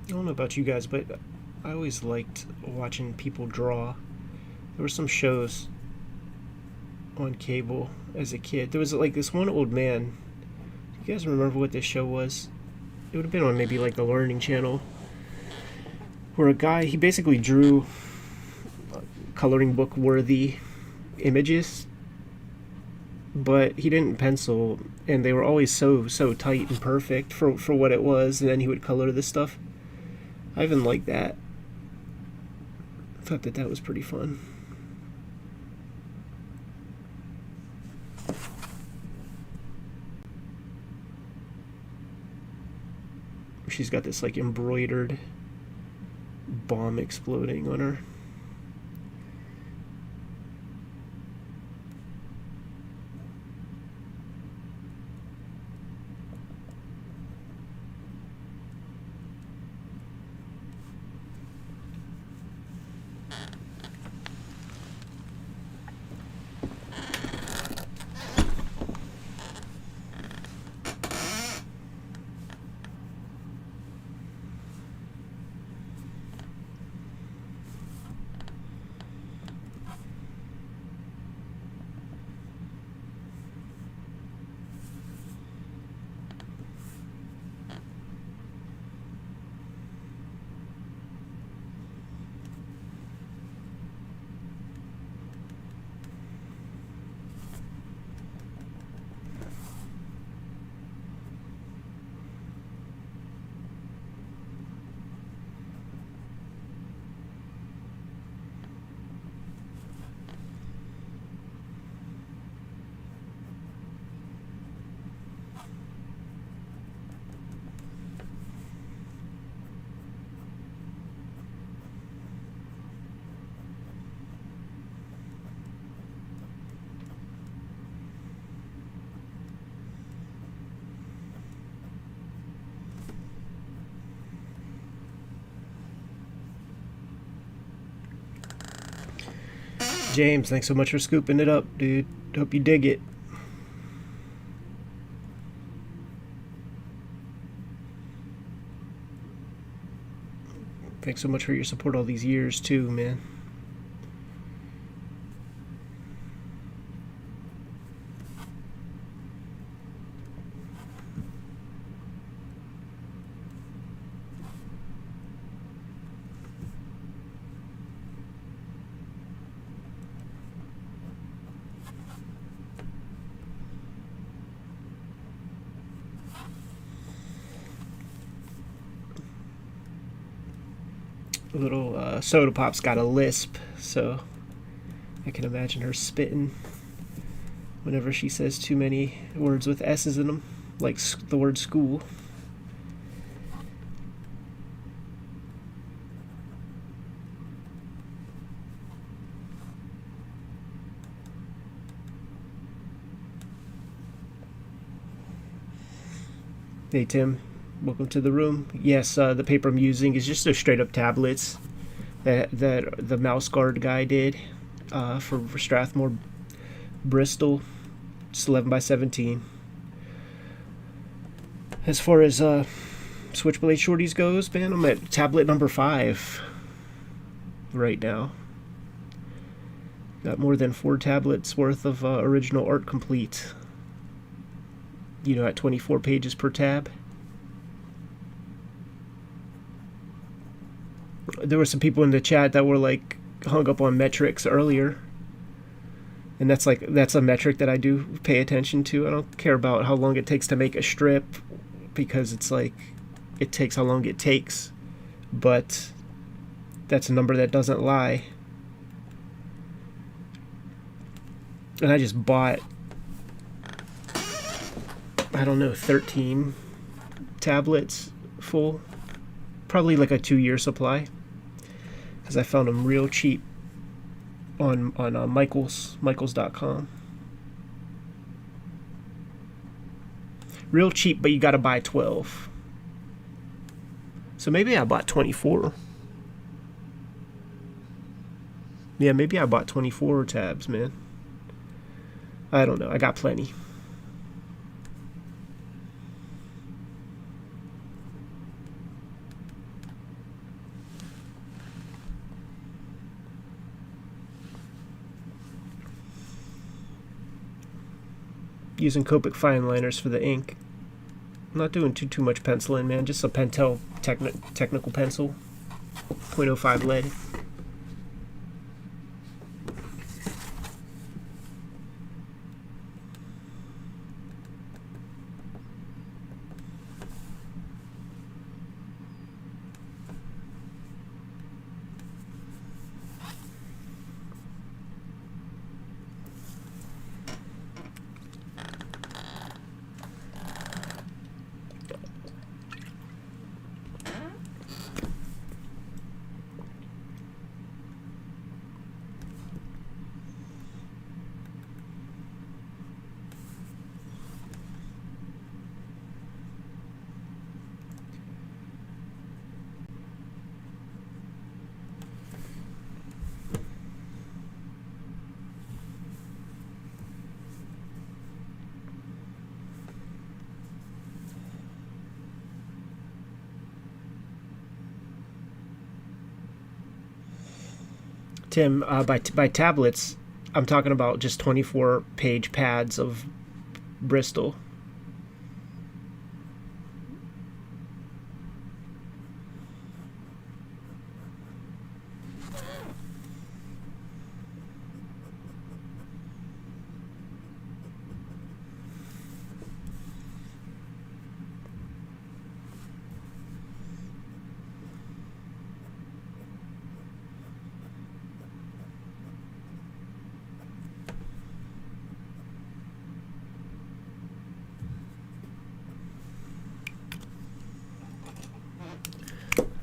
I don't know about you guys, but I always liked watching people draw. There were some shows on cable as a kid. There was like this one old man. You guys remember what this show was? It would have been on maybe like the Learning Channel, where a guy, he basically drew coloring book worthy images, but he didn't pencil, and they were always so tight and perfect for what it was, and then he would color this stuff. I even liked that. I thought that was pretty fun. She's got this like embroidered bomb exploding on her. James, thanks so much for scooping it up, dude. Hope you dig it. Thanks so much for your support all these years, too, man. Little Soda Pop's got a lisp, so I can imagine her spitting whenever she says too many words with S's in them, like the word school. Hey Tim, welcome to the room. Yes, the paper I'm using is just a straight up tablets that the mouse guard guy did for Strathmore, Bristol. Just 11 by 17. As far as Switchblade Shorties goes, man, I'm at tablet number 5 right now. Got more than 4 tablets worth of original art complete. You know, at 24 pages per tab. There were some people in the chat that were like hung up on metrics earlier, and that's a metric that I do pay attention to. I don't care about how long it takes to make a strip, because it's like it takes how long it takes, but that's a number that doesn't lie. And I just bought, I don't know, 13 tablets full, probably like a 2-year supply, because I found them real cheap on Michaels.com. Real cheap, but you got to buy 12. So maybe I bought 24. Yeah, maybe I bought 24 tabs, man. I don't know. I got plenty. using Copic fine liners for the ink. I'm not doing too much penciling, man. Just a Pentel technical pencil, 0.05 lead. Tim, by tablets, I'm talking about just 24-page pads of Bristol.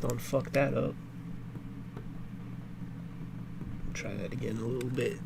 Don't fuck that up. Try that again a little bit.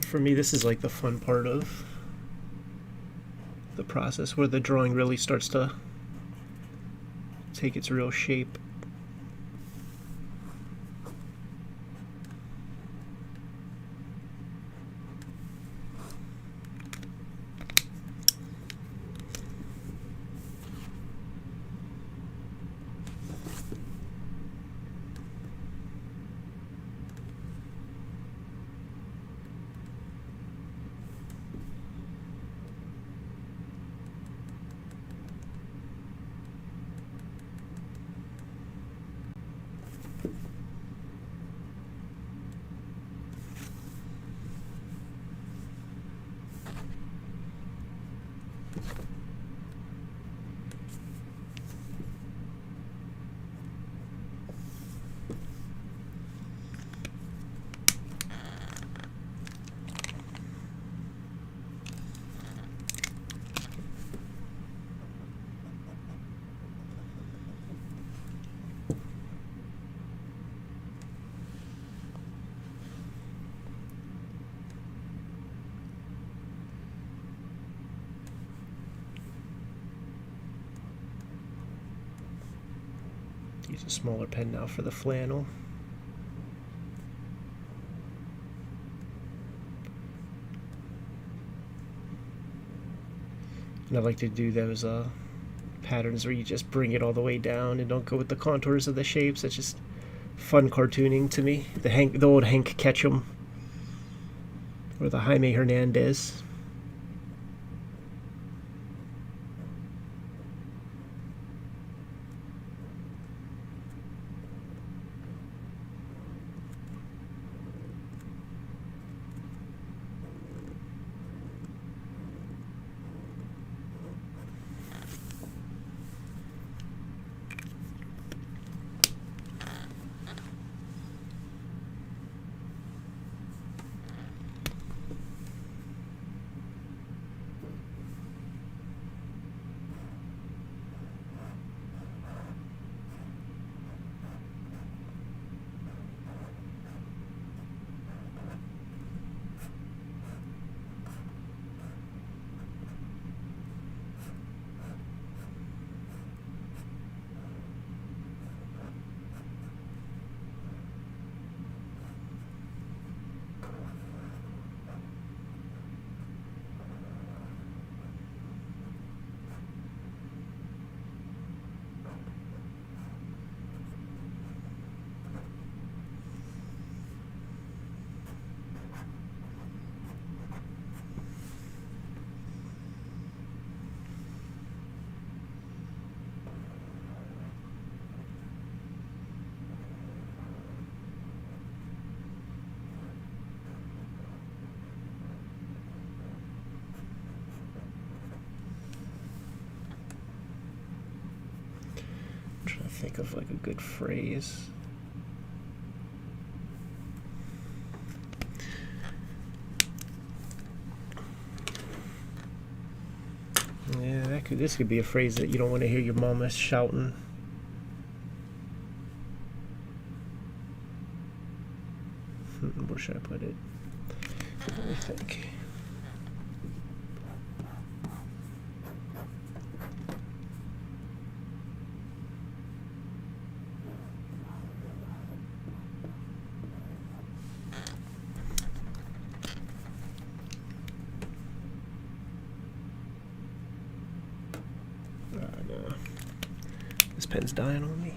For me, this is like the fun part of the process, where the drawing really starts to take its real shape. Use a smaller pen now for the flannel. And I like to do those patterns where you just bring it all the way down and don't go with the contours of the shapes. It's just fun cartooning to me. The old Hank Ketchum or the Jaime Hernandez. Think of like a good phrase. Yeah, this could be a phrase that you don't want to hear your mama shouting. Where should I put it? Let me think. This pen's dying on me.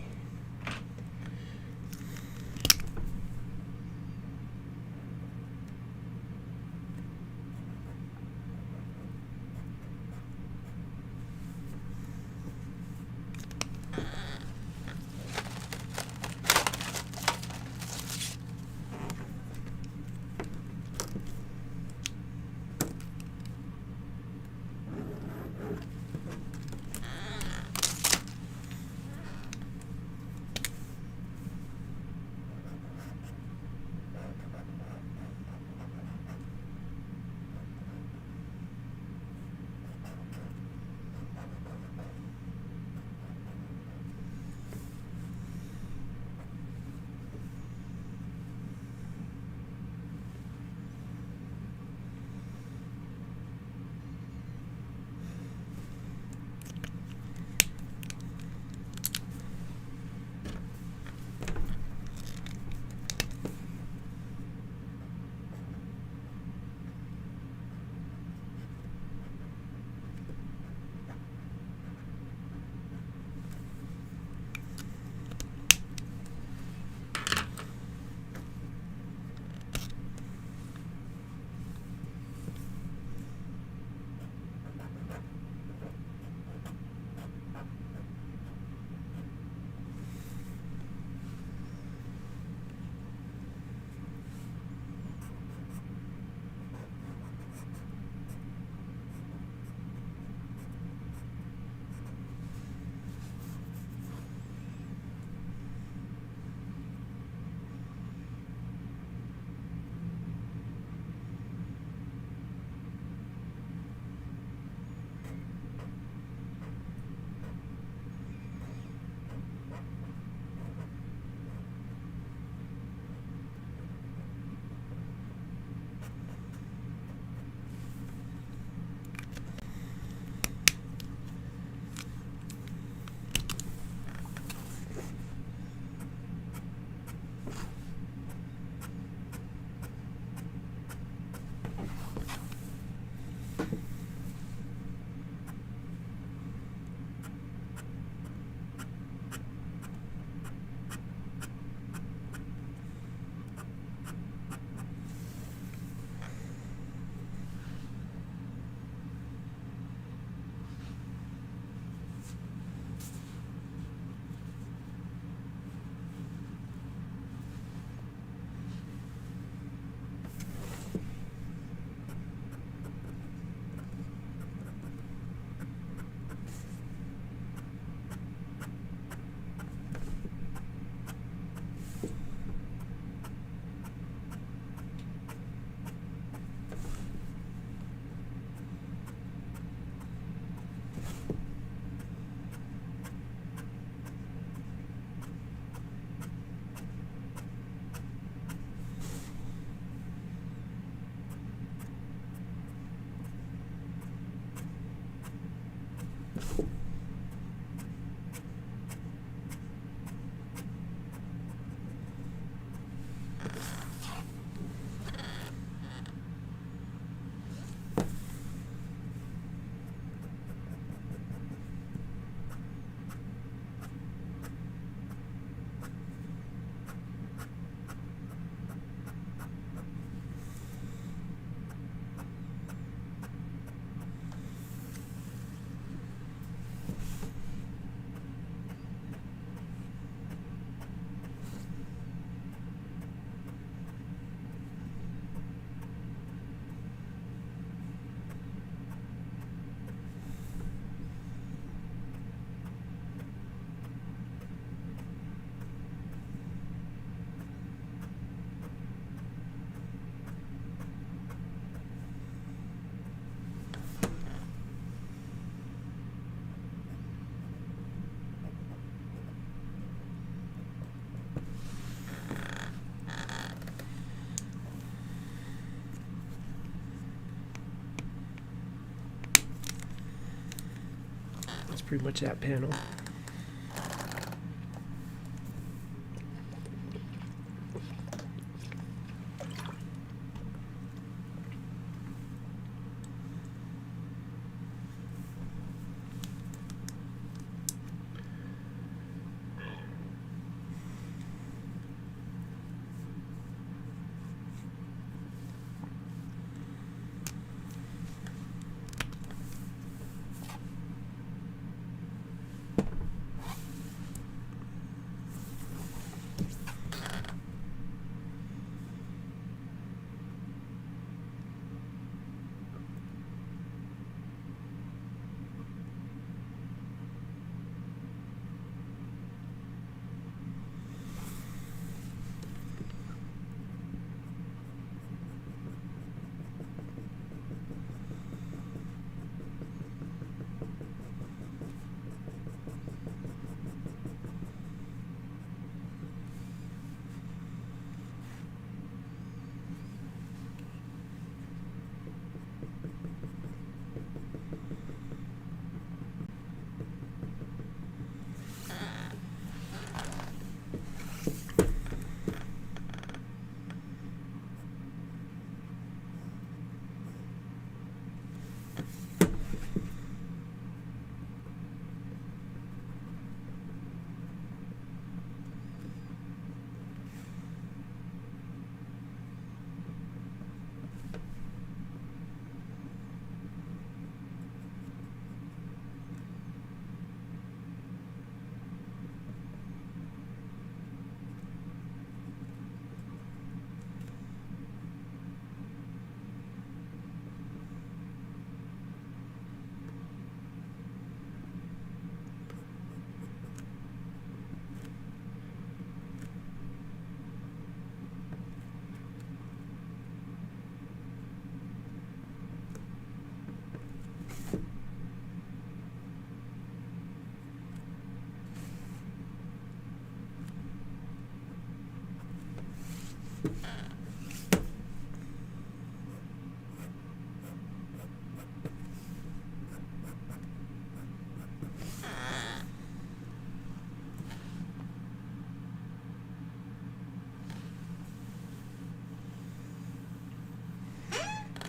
pretty much that panel.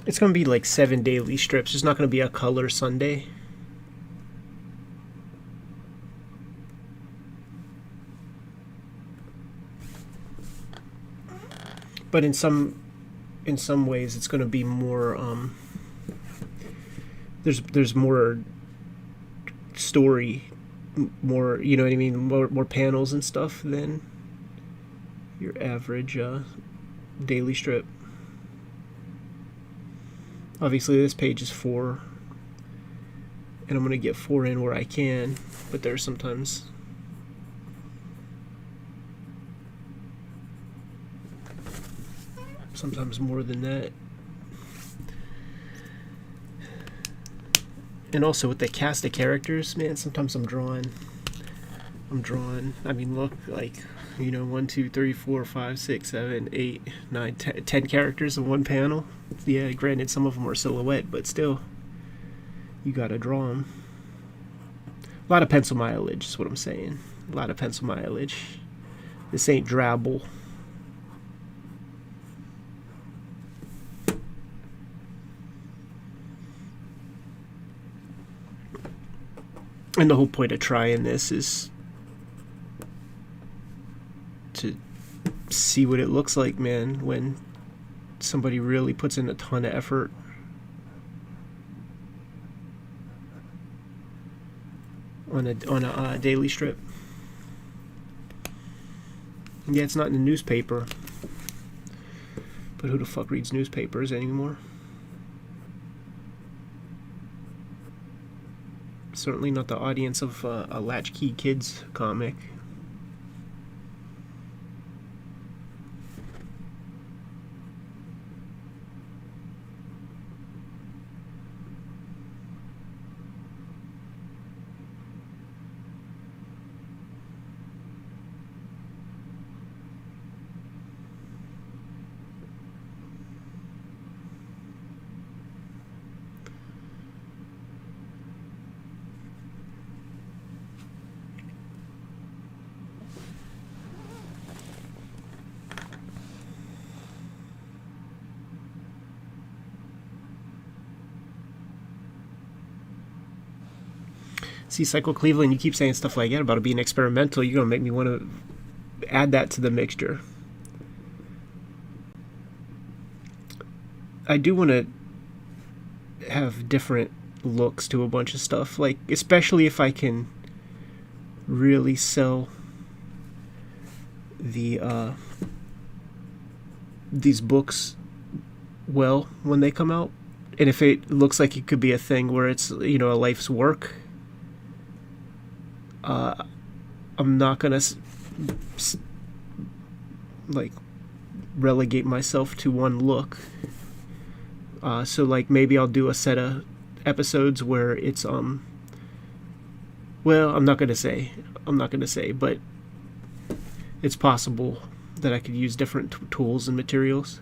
It's going to be like 7 daily strips. It's not going to be a color Sunday. But in some ways it's going to be more there's more story, more, you know what I mean, more panels and stuff than your average daily strip. Obviously this page is 4, and I'm going to get 4 in where I can, but there's sometimes more than that. And also with the cast of characters, man, sometimes I'm drawing, I mean, look, like, you know, 1, 2, 3, 4, 5, 6, 7, 8, 9, 10 characters in one panel. Yeah, granted, some of them are silhouette, but still, you gotta draw them. A lot of pencil mileage is what I'm saying. A lot of pencil mileage. This ain't drabble. And the whole point of trying this is to see what it looks like, man, when somebody really puts in a ton of effort. On a daily strip. Yeah, it's not in the newspaper, but who the fuck reads newspapers anymore? Certainly not the audience of a Latchkey Kids comic. See, Cycle Cleveland, you keep saying stuff like that about it being experimental. You're going to make me want to add that to the mixture. I do want to have different looks to a bunch of stuff, like especially if I can really sell these books well when they come out, and if it looks like it could be a thing where it's, you know, a life's work, I'm not gonna like relegate myself to one look. So like maybe I'll do a set of episodes where it's well, I'm not gonna say, but it's possible that I could use different tools and materials.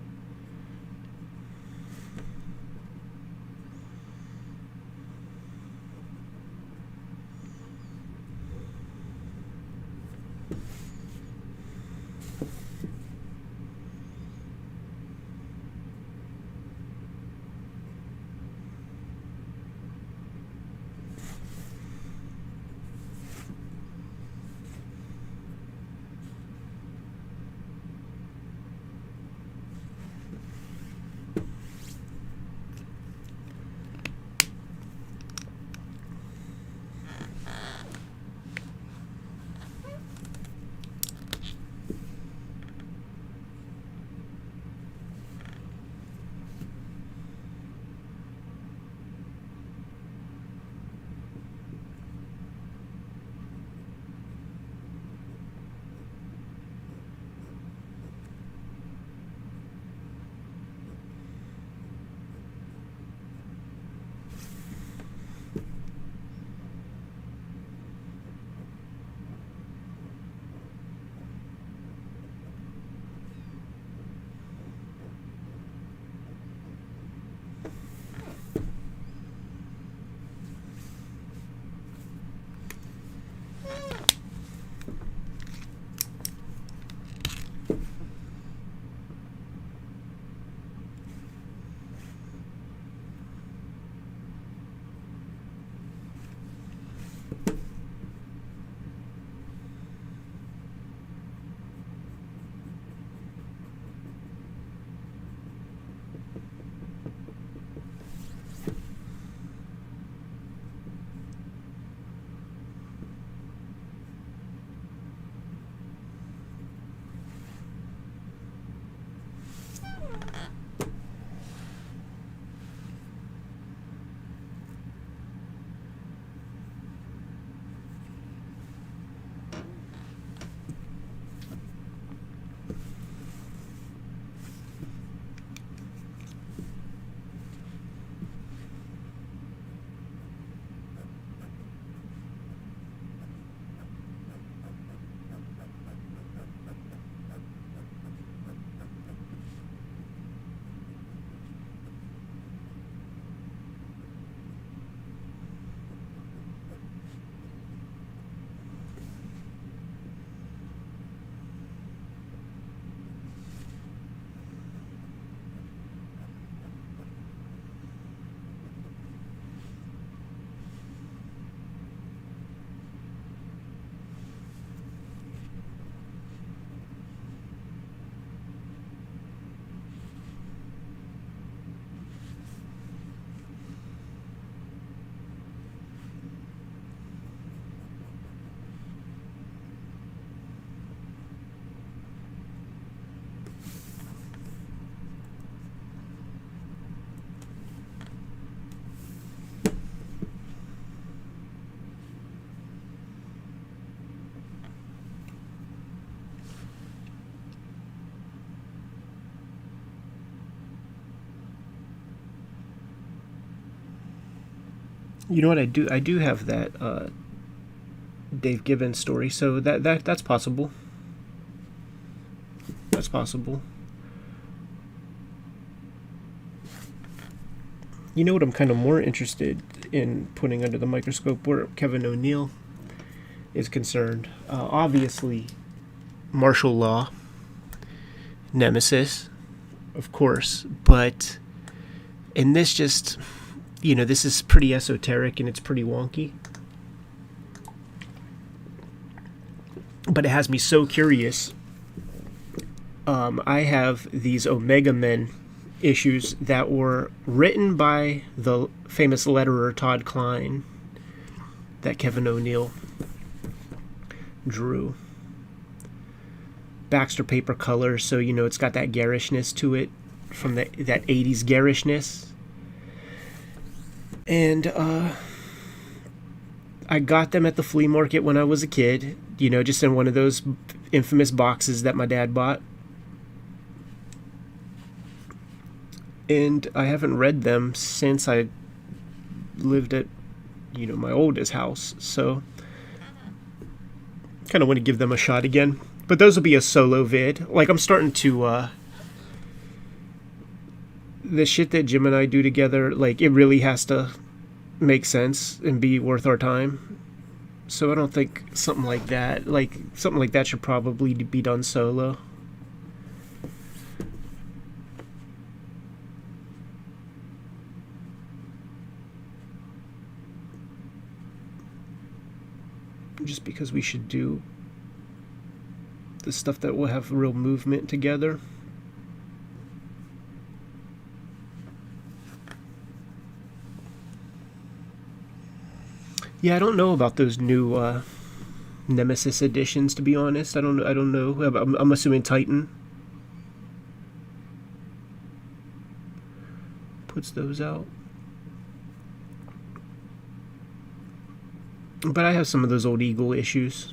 You know what I do? I do have that Dave Gibbons story, so that's possible. That's possible. You know what I'm kind of more interested in putting under the microscope where Kevin O'Neill is concerned. Obviously, martial law, nemesis, of course, but in this just, you know, this is pretty esoteric and it's pretty wonky. but it has me so curious. I have these Omega Men issues that were written by the famous letterer Todd Klein that Kevin O'Neill drew. Baxter paper colors, so you know it's got that garishness to it from that 80s garishness. And I got them at the flea market when I was a kid, you know, just in one of those infamous boxes that my dad bought. And I haven't read them since I lived at, you know, my oldest house. So kind of want to give them a shot again. But those will be a solo vid. Like, I'm starting to, the shit that Jim and I do together, like, it really has to make sense and be worth our time. So I don't think something like that should probably be done solo. Just because we should do the stuff that will have real movement together. Yeah, I don't know about those new Nemesis editions, to be honest. I don't know. I'm assuming Titan puts those out. But I have some of those old Eagle issues.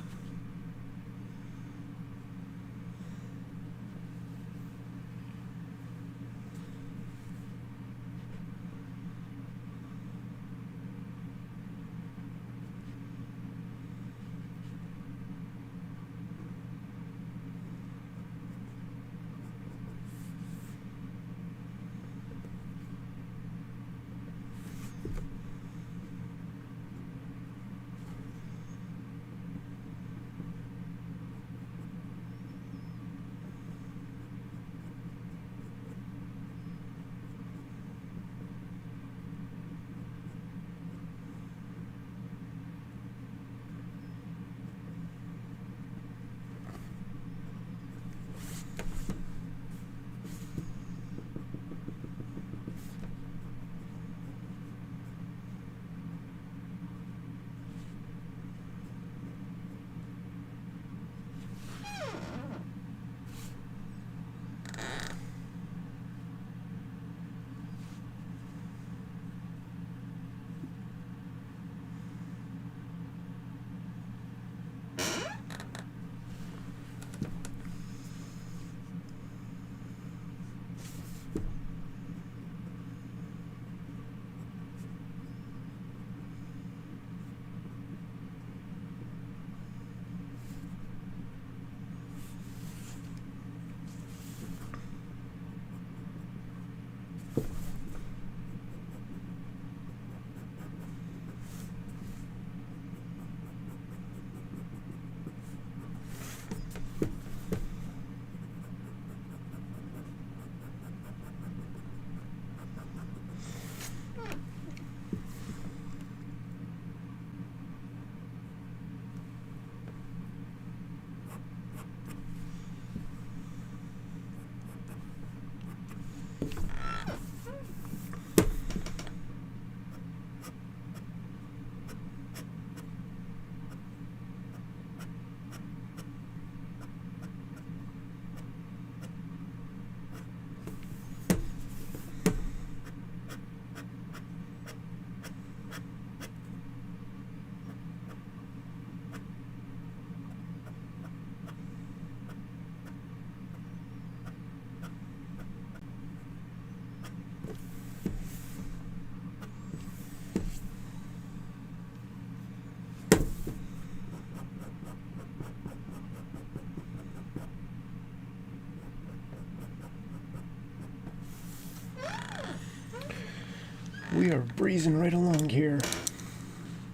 We are breezing right along here,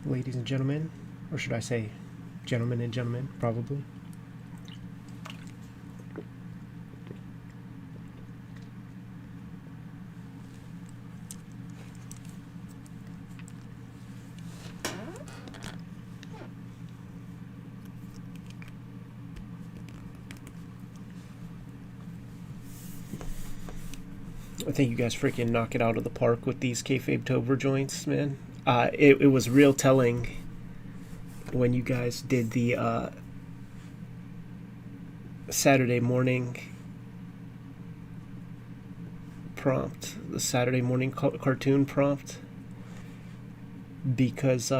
ladies and gentlemen. Or should I say gentlemen and gentlemen, probably. I think you guys freaking knock it out of the park with these Kayfabe Tober joints, man. It was real telling when you guys did the Saturday morning prompt, the Saturday morning cartoon prompt, because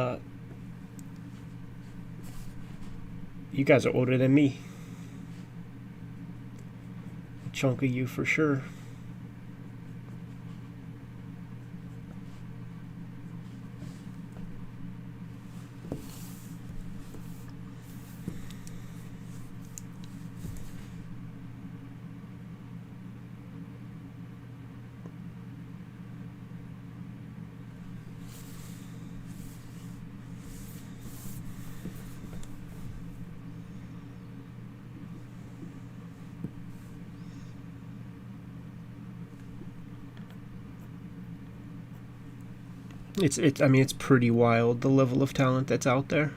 you guys are older than me. A chunk of you for sure. I mean, it's pretty wild, the level of talent that's out there.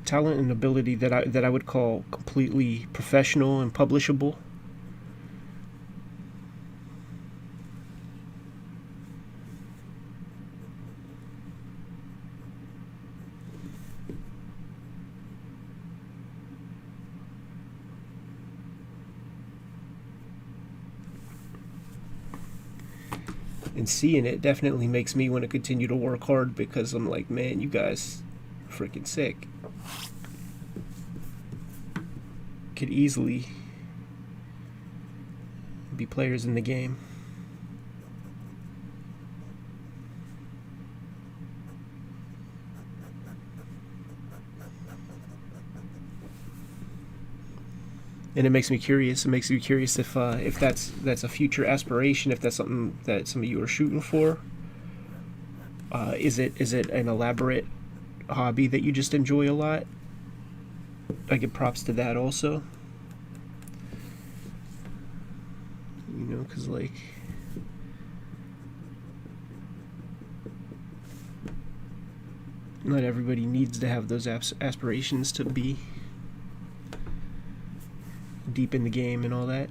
Talent and ability that I would call completely professional and publishable. And seeing it definitely makes me want to continue to work hard, because I'm like, man, you guys are freaking sick. Could easily be players in the game. And it makes me curious. It makes me curious if that's a future aspiration, if that's something that some of you are shooting for. Is it an elaborate hobby that you just enjoy a lot? I give props to that also. You know, because like, not everybody needs to have those aspirations to be deep in the game and all that.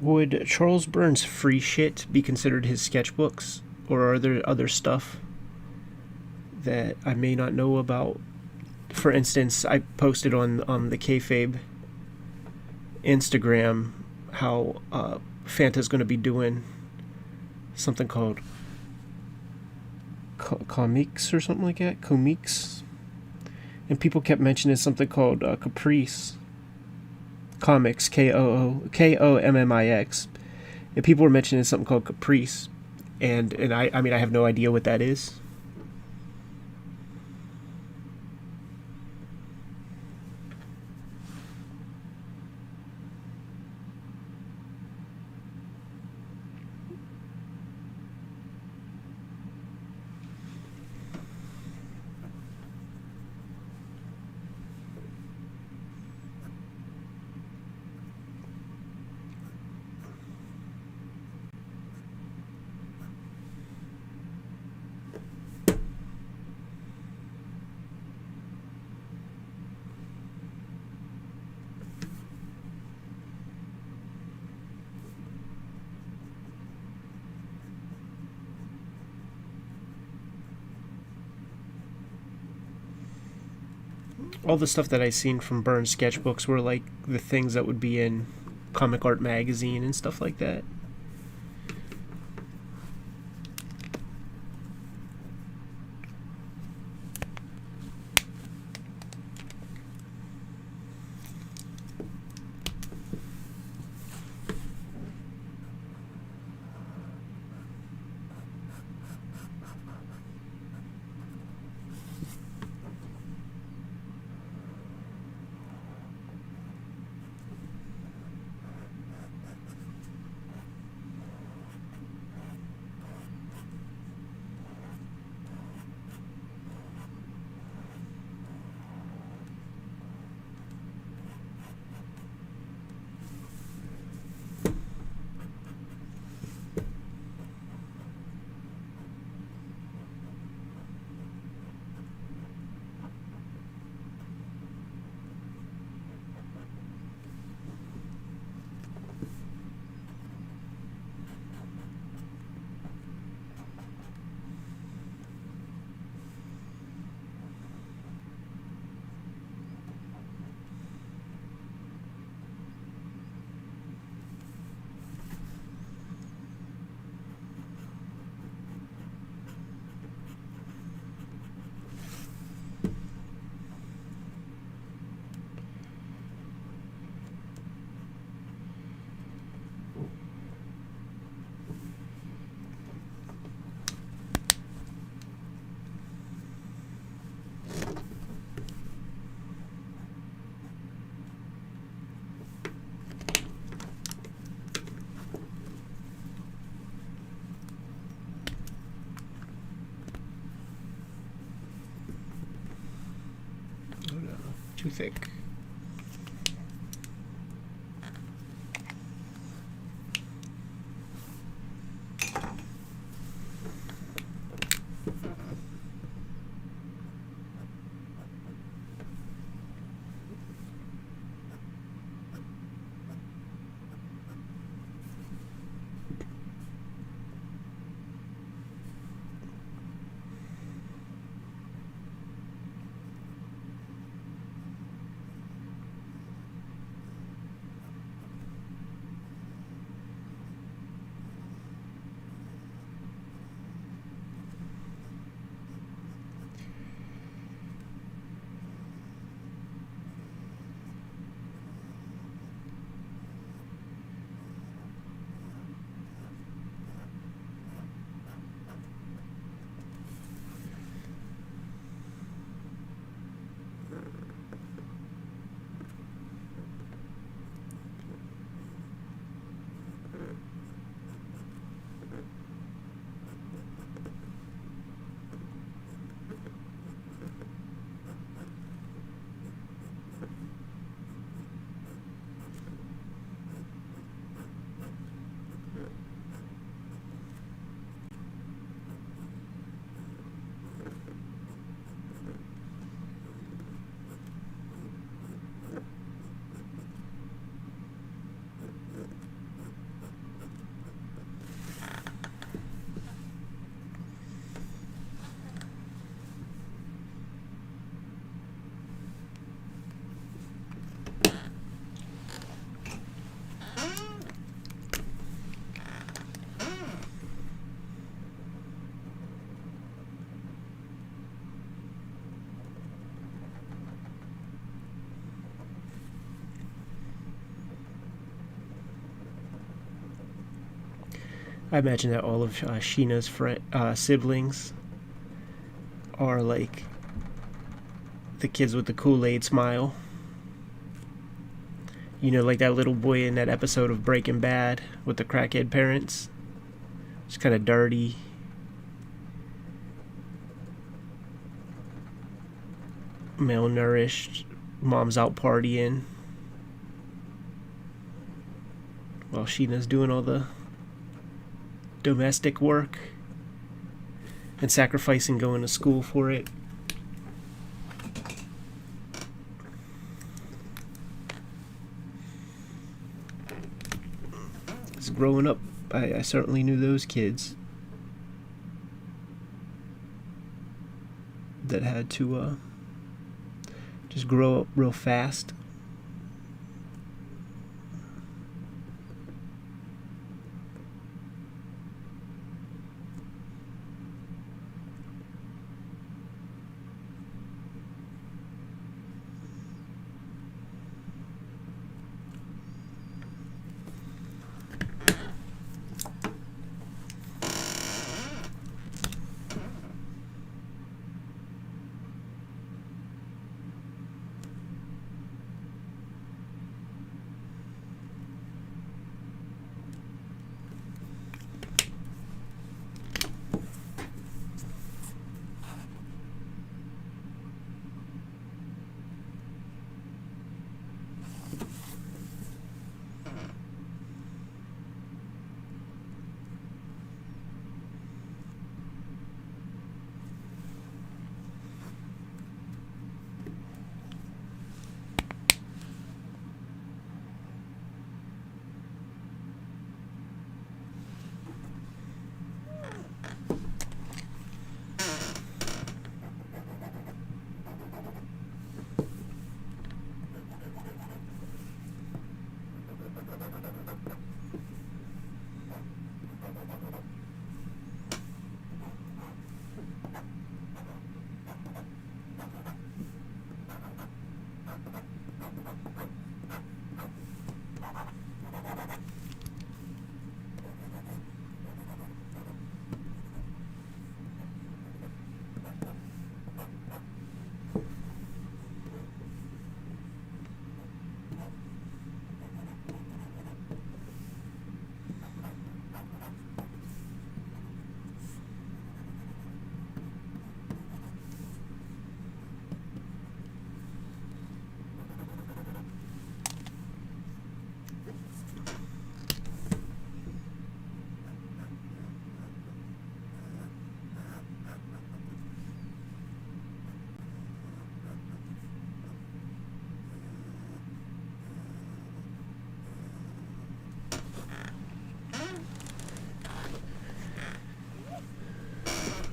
Would Charles Burns' free shit be considered his sketchbooks, or are there other stuff that I may not know about? For instance, I posted on the Kayfabe Instagram how Fanta's going to be doing something called comics or something like that, comics, and people kept mentioning something called Caprice. Comics, Kommix, and people were mentioning something called Caprice, and I mean, I have no idea what that is. all the stuff that I seen from Burns sketchbooks were like the things that would be in Comic Art magazine and stuff like that. Too thick. I imagine that all of Sheena's siblings are like the kids with the Kool-Aid smile. You know, like that little boy in that episode of Breaking Bad with the crackhead parents. It's kind of dirty. Malnourished. Mom's out partying while Sheena's doing all the domestic work and sacrificing going to school for it. As growing up, I certainly knew those kids that had to just just grow up real fast.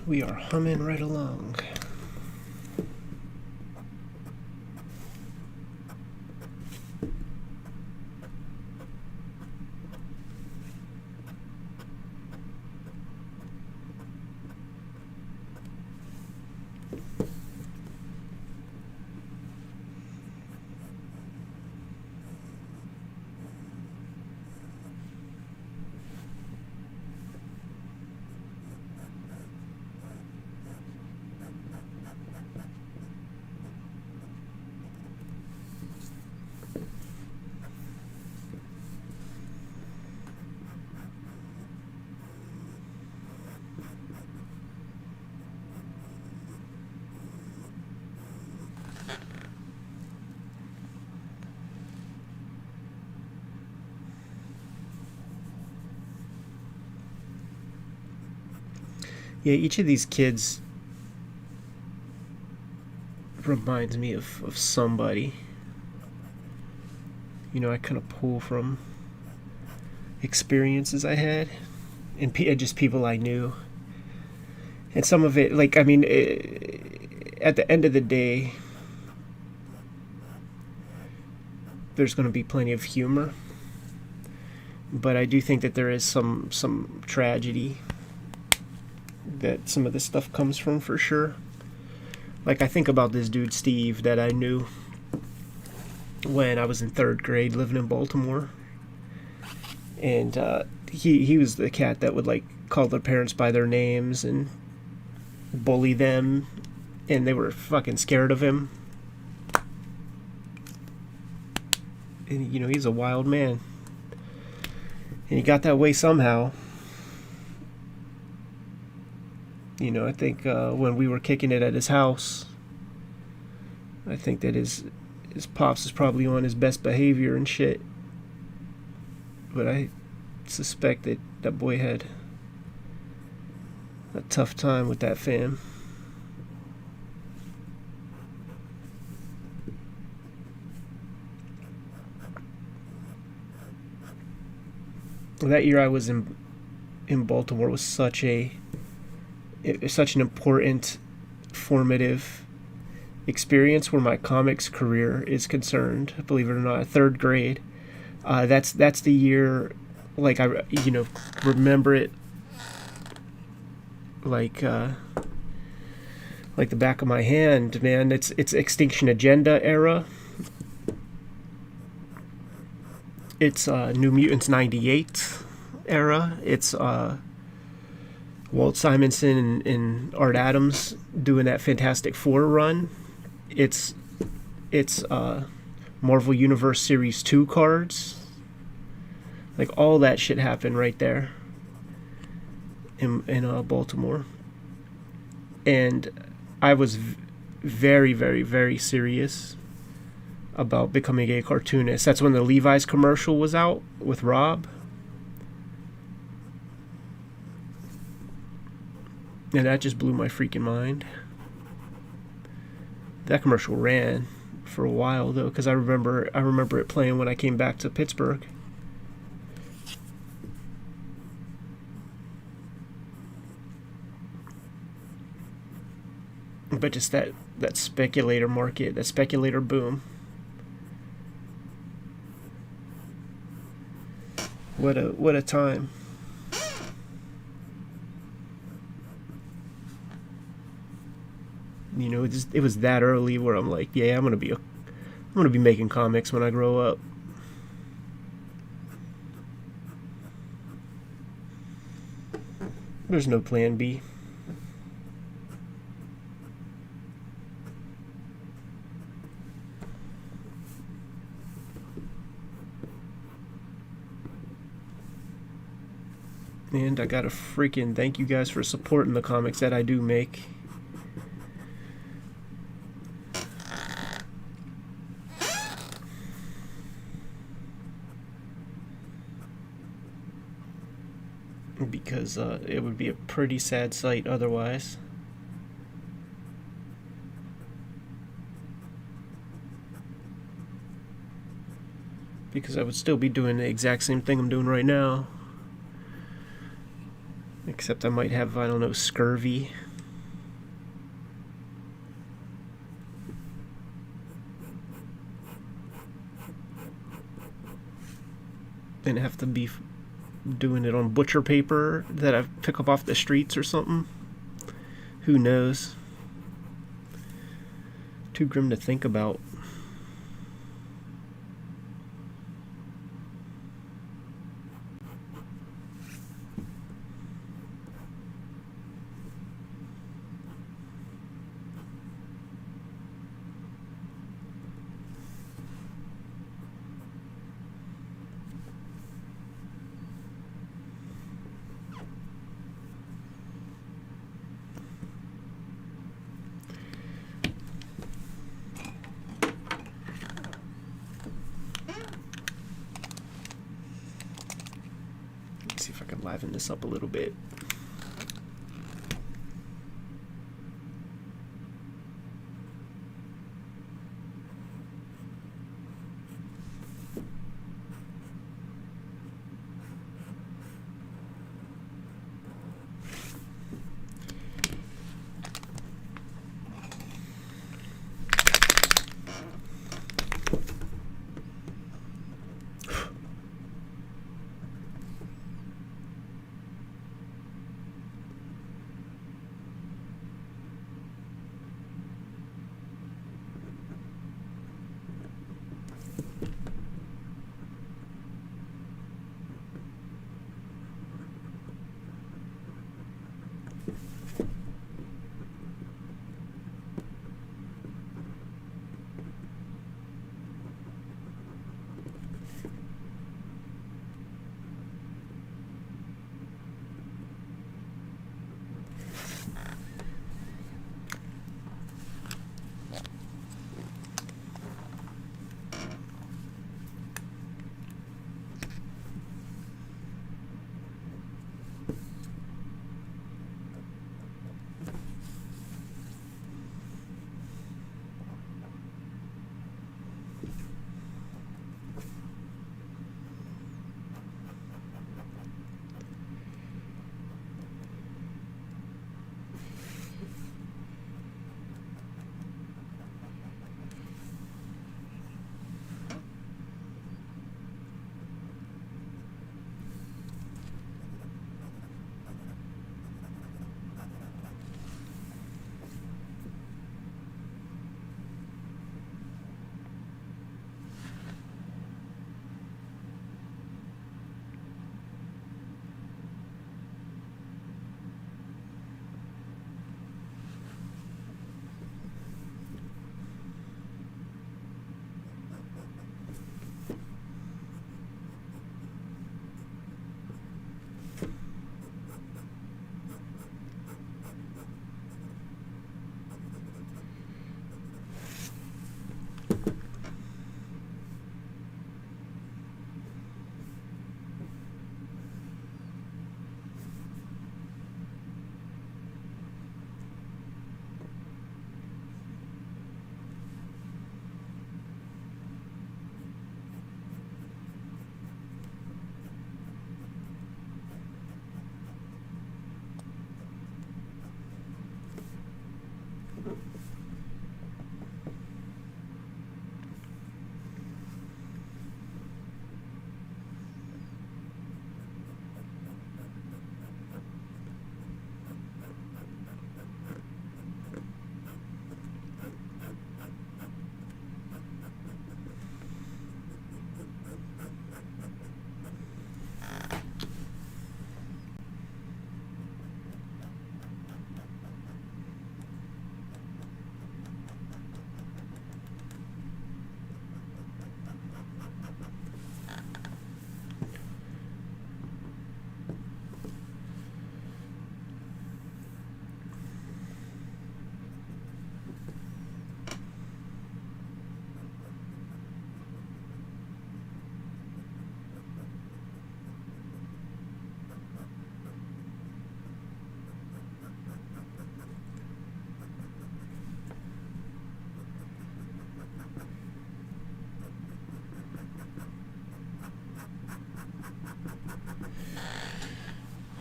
We are humming right along. Yeah, each of these kids reminds me of somebody. You know, I kind of pull from experiences I had and just people I knew. And some of it, like, I mean, at the end of the day, there's going to be plenty of humor. But I do think that there is some tragedy that some of this stuff comes from, for sure. Like, I think about this dude Steve that I knew when I was in 3rd grade living in Baltimore, and he was the cat that would like call their parents by their names and bully them, and they were fucking scared of him. And you know, he's a wild man, and he got that way somehow. You know, I think when we were kicking it at his house, I think that his pops is probably on his best behavior and shit. But I suspect that that boy had a tough time with that fam. That year I was in Baltimore was such an important, formative experience where my comics career is concerned, believe it or not, 3rd grade. That's the year, like, I remember it like the back of my hand, man. It's Extinction Agenda era. It's New Mutants 98 era. It's Walt Simonson and Art Adams doing that Fantastic Four run. It's Marvel Universe Series 2 cards. Like, all that shit happened right there in Baltimore. And I was very, very, very serious about becoming a cartoonist. That's when the Levi's commercial was out with Rob. And that just blew my freaking mind. That commercial ran for a while, though, because I remember it playing when I came back to Pittsburgh. But just that speculator market, that speculator boom. What a time. You know, it was that early where I'm like, yeah, I'm gonna be making comics when I grow up. There's no plan B. And I gotta freaking thank you guys for supporting the comics that I do make. Because it would be a pretty sad sight otherwise. Because I would still be doing the exact same thing I'm doing right now. Except I might have, I don't know, scurvy. And have to be doing it on butcher paper that I pick up off the streets or something. Who knows? Too grim to think about. See if I can liven this up a little bit.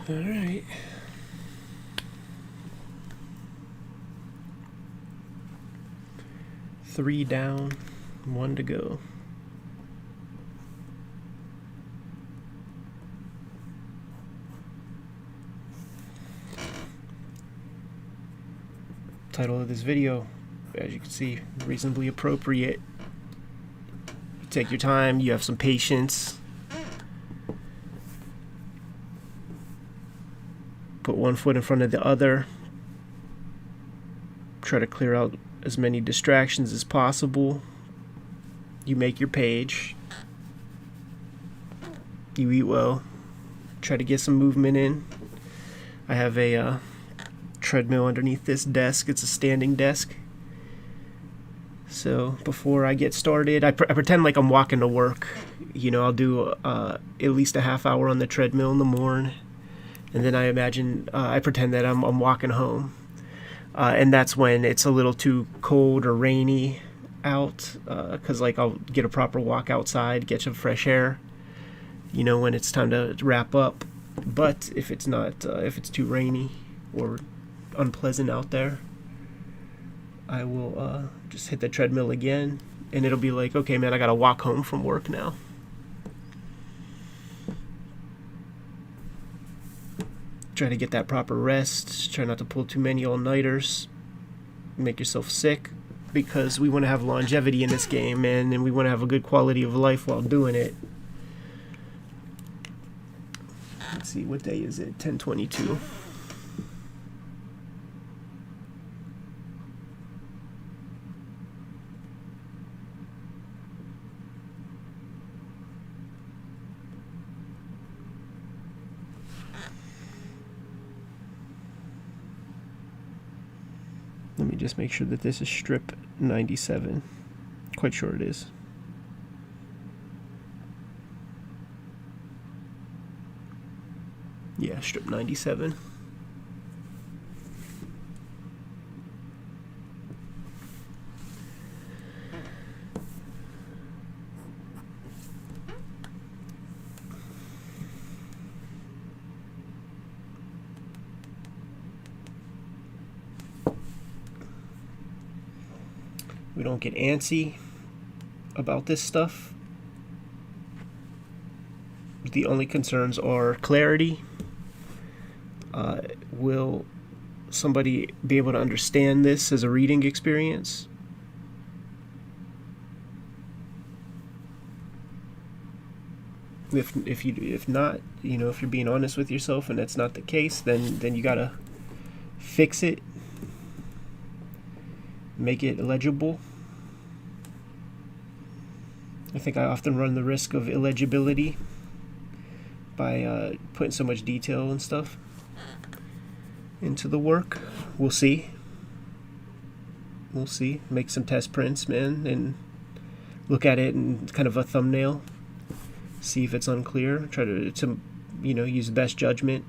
All right. Three down, one to go. Title of this video, as you can see, reasonably appropriate. You take your time, you have some patience. Put one foot in front of the other. Try to clear out as many distractions as possible. You make your page. You eat well. Try to get some movement in. I have a treadmill underneath this desk. It's a standing desk. So before I get started, I pretend like I'm walking to work. You know, I'll do at least a half hour on the treadmill in the morning. And then I pretend that I'm walking home. And that's when it's a little too cold or rainy out, because like I'll get a proper walk outside, get some fresh air, you know, when it's time to wrap up. But if it's not, if it's too rainy or unpleasant out there, I will just hit the treadmill again, and it'll be like, okay, man, I gotta walk home from work now. Try to get that proper rest. Try not to pull too many all-nighters. Make yourself sick, because we want to have longevity in this game, man, and we want to have a good quality of life while doing it. Let's see, what day is it? 10/22. Let me just make sure that this is strip 97. Quite sure it is. Yeah, strip 97. We don't get antsy about this stuff. The only concerns are clarity. Will somebody be able to understand this as a reading experience? If not, you know, if you're being honest with yourself and that's not the case, then you gotta fix it. Make it illegible. I think I often run the risk of illegibility by putting so much detail and stuff into the work. We'll see. We'll see. Make some test prints, man, and look at it in kind of a thumbnail. See if it's unclear. Try to you know, use the best judgment.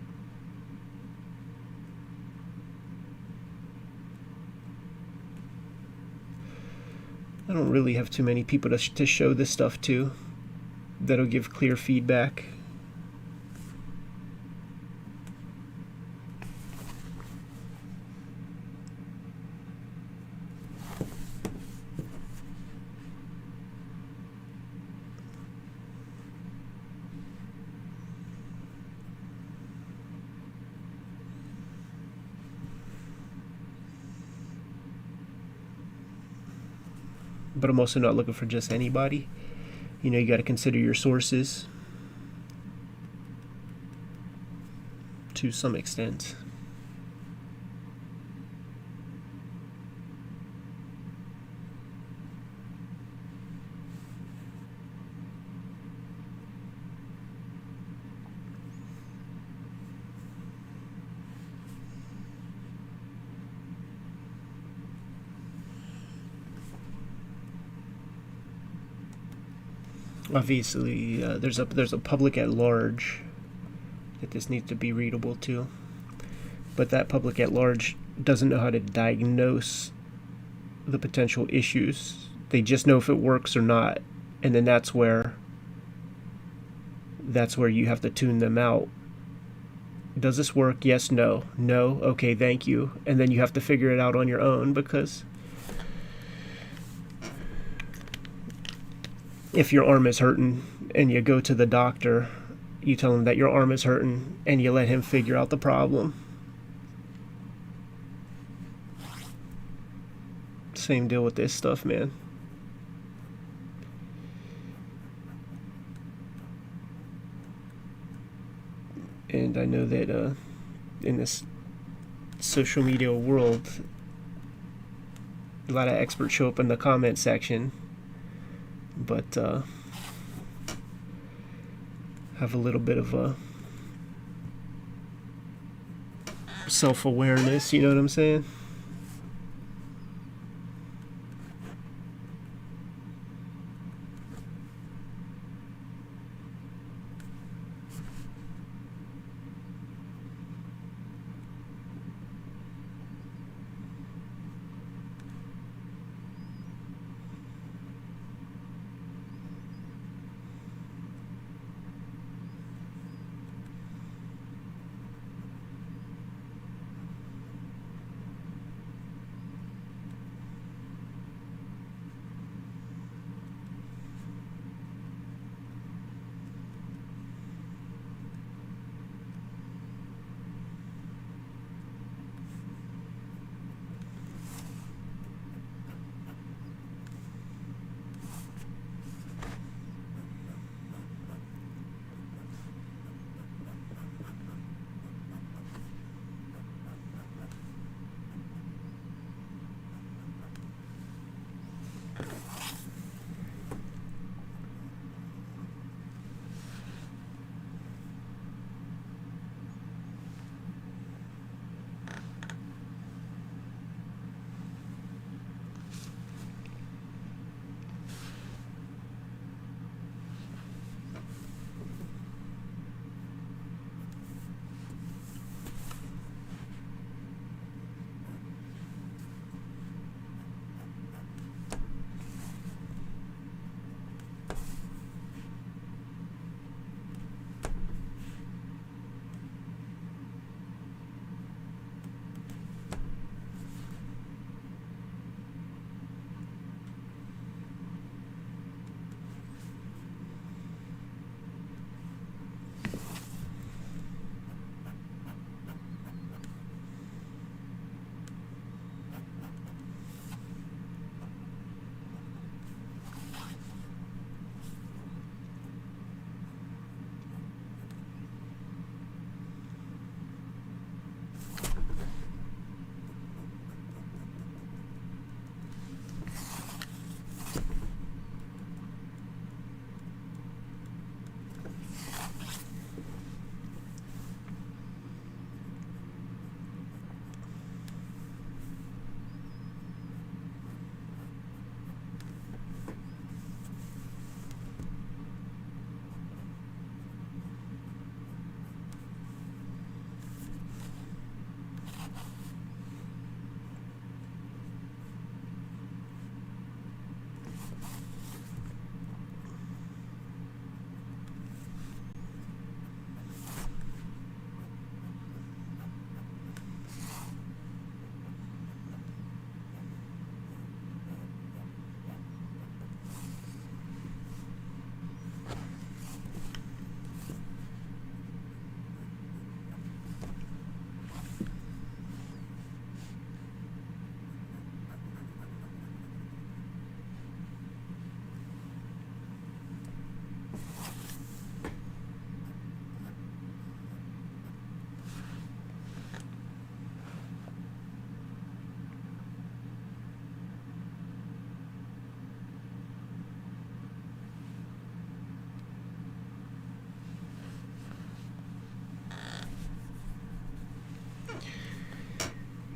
I don't really have too many people to show this stuff to that'll give clear feedback. But I'm also not looking for just anybody. You know, you got to consider your sources to some extent. Obviously, there's a public at large that this needs to be readable to, but that public at large doesn't know how to diagnose the potential issues. They just know if it works or not, and then that's where you have to tune them out Does this work? Yes, no. No, okay, thank you. And then you have to figure it out on your own, because if your arm is hurting and you go to the doctor, you tell him that your arm is hurting and you let him figure out the problem. Same deal with this stuff, man. And I know that in this social media world, a lot of experts show up in the comment section, but have a little bit of a self-awareness, you know what I'm saying?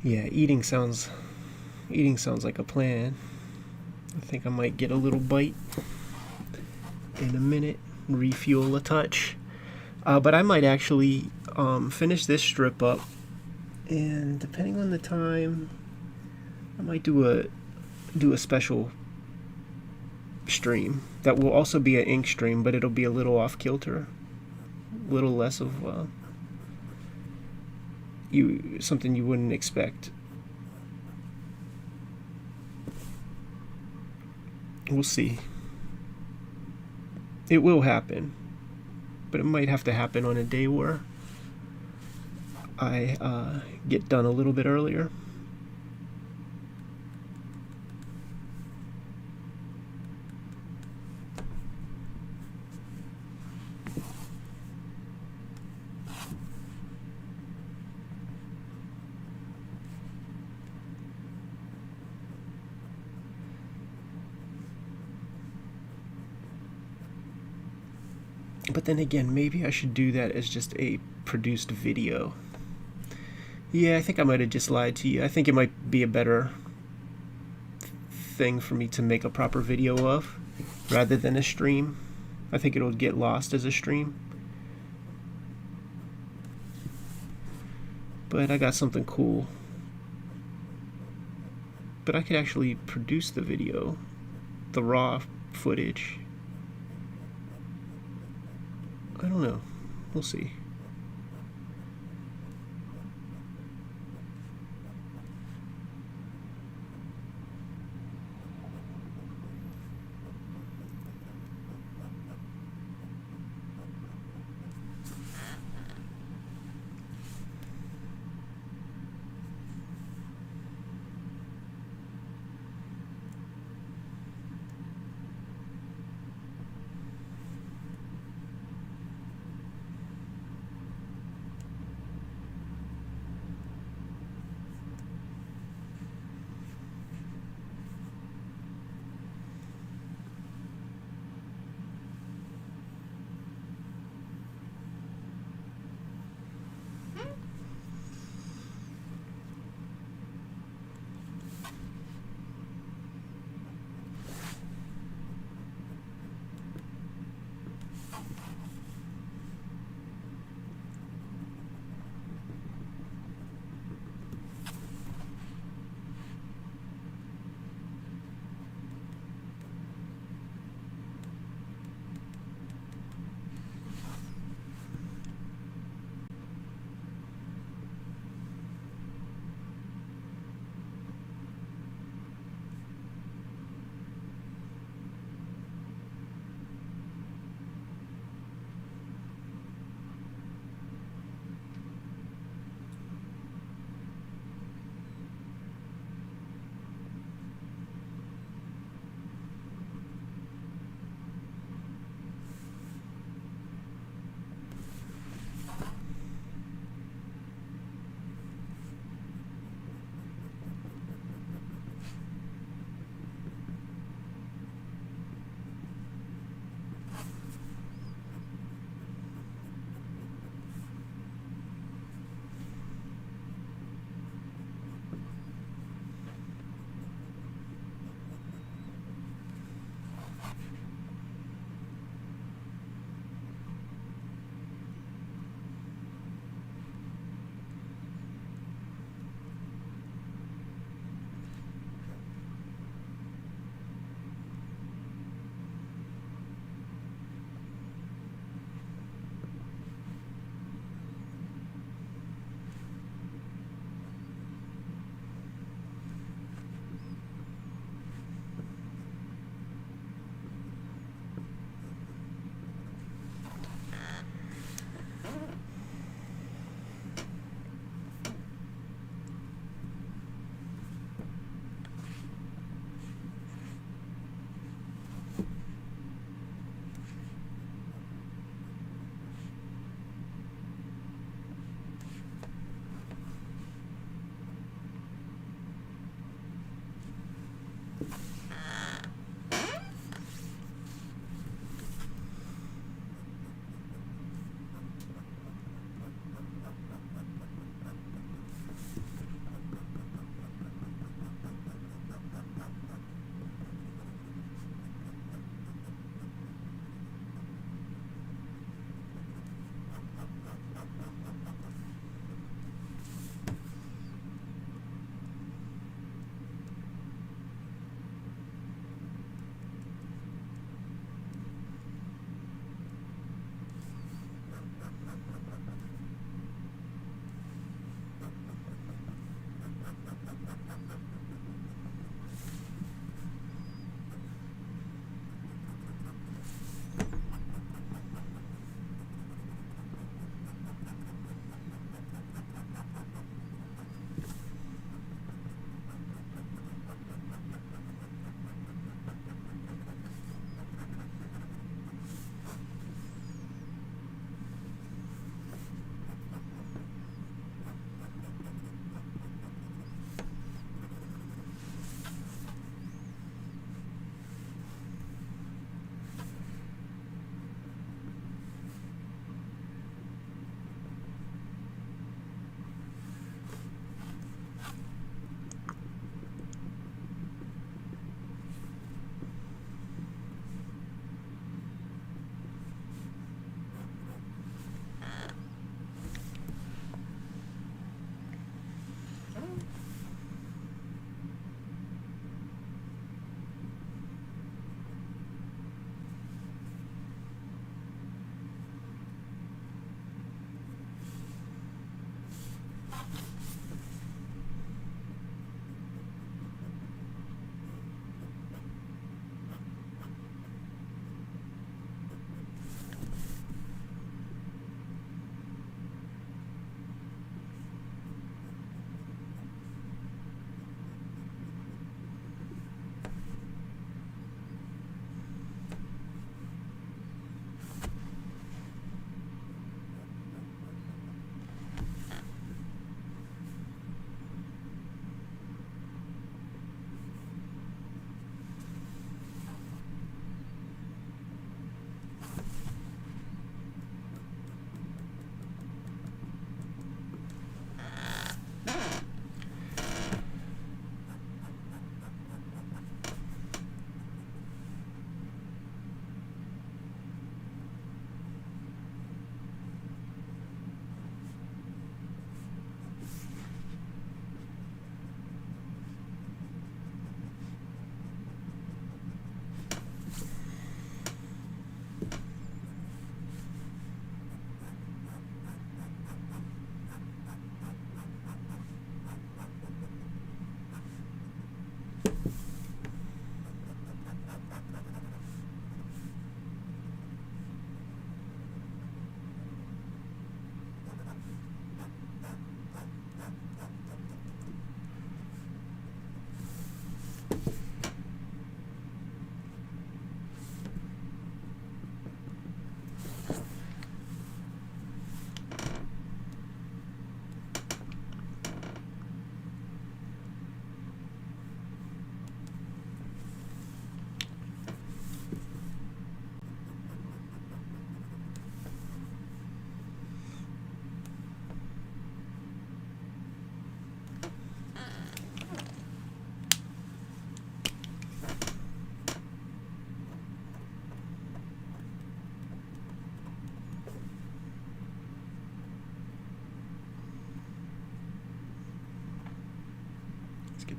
Yeah, eating sounds like a plan. I think I might get a little bite in a minute, refuel a touch. But I might actually finish this strip up, and depending on the time, I might do a special stream that will also be an ink stream, but it'll be a little off kilter, a little less of something you wouldn't expect. We'll see. It will happen, but it might have to happen on a day where I get done a little bit earlier. But then again, maybe I should do that as just a produced video. Yeah, I think I might have just lied to you. I think it might be a better thing for me to make a proper video of rather than a stream. I think it'll get lost as a stream. But I got something cool. But I could actually produce the video, the raw footage. I don't know. We'll see.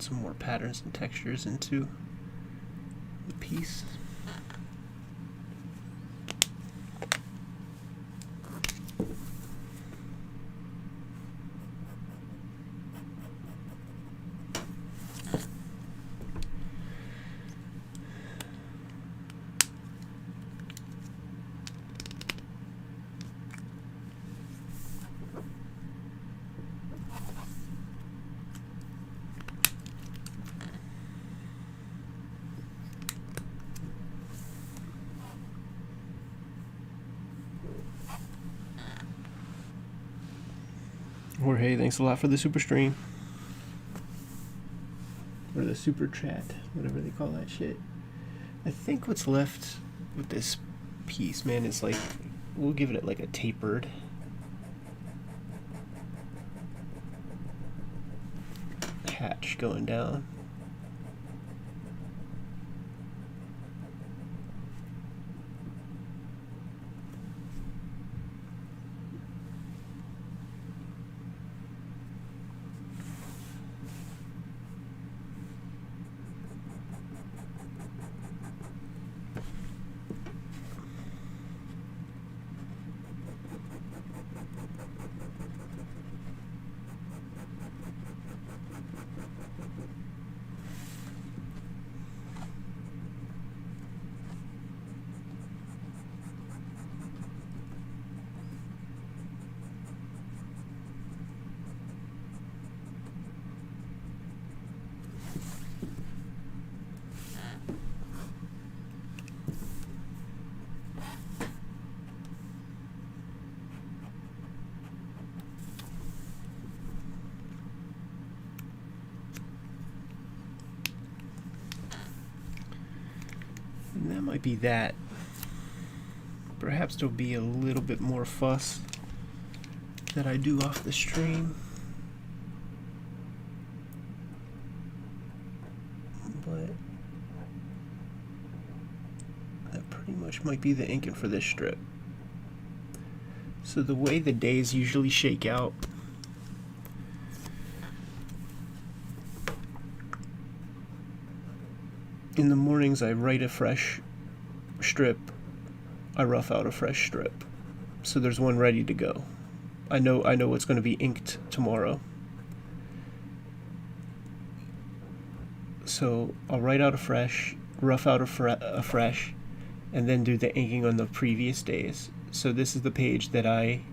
some more patterns and textures into the piece. Jorge, thanks a lot for the super stream. Or the super chat, whatever they call that shit. I think what's left with this piece, man, is like, we'll give it like a tapered hatch going down. And that might be that. Perhaps there'll be a little bit more fuss that I do off the stream. But that pretty much might be the inking for this strip. So the way the days usually shake out, in the mornings I write a fresh strip, I rough out a fresh strip. So there's one ready to go. I know what's going to be inked tomorrow. So I'll write out a fresh, rough out a fresh, and then do the inking on the previous days. So this is the page that I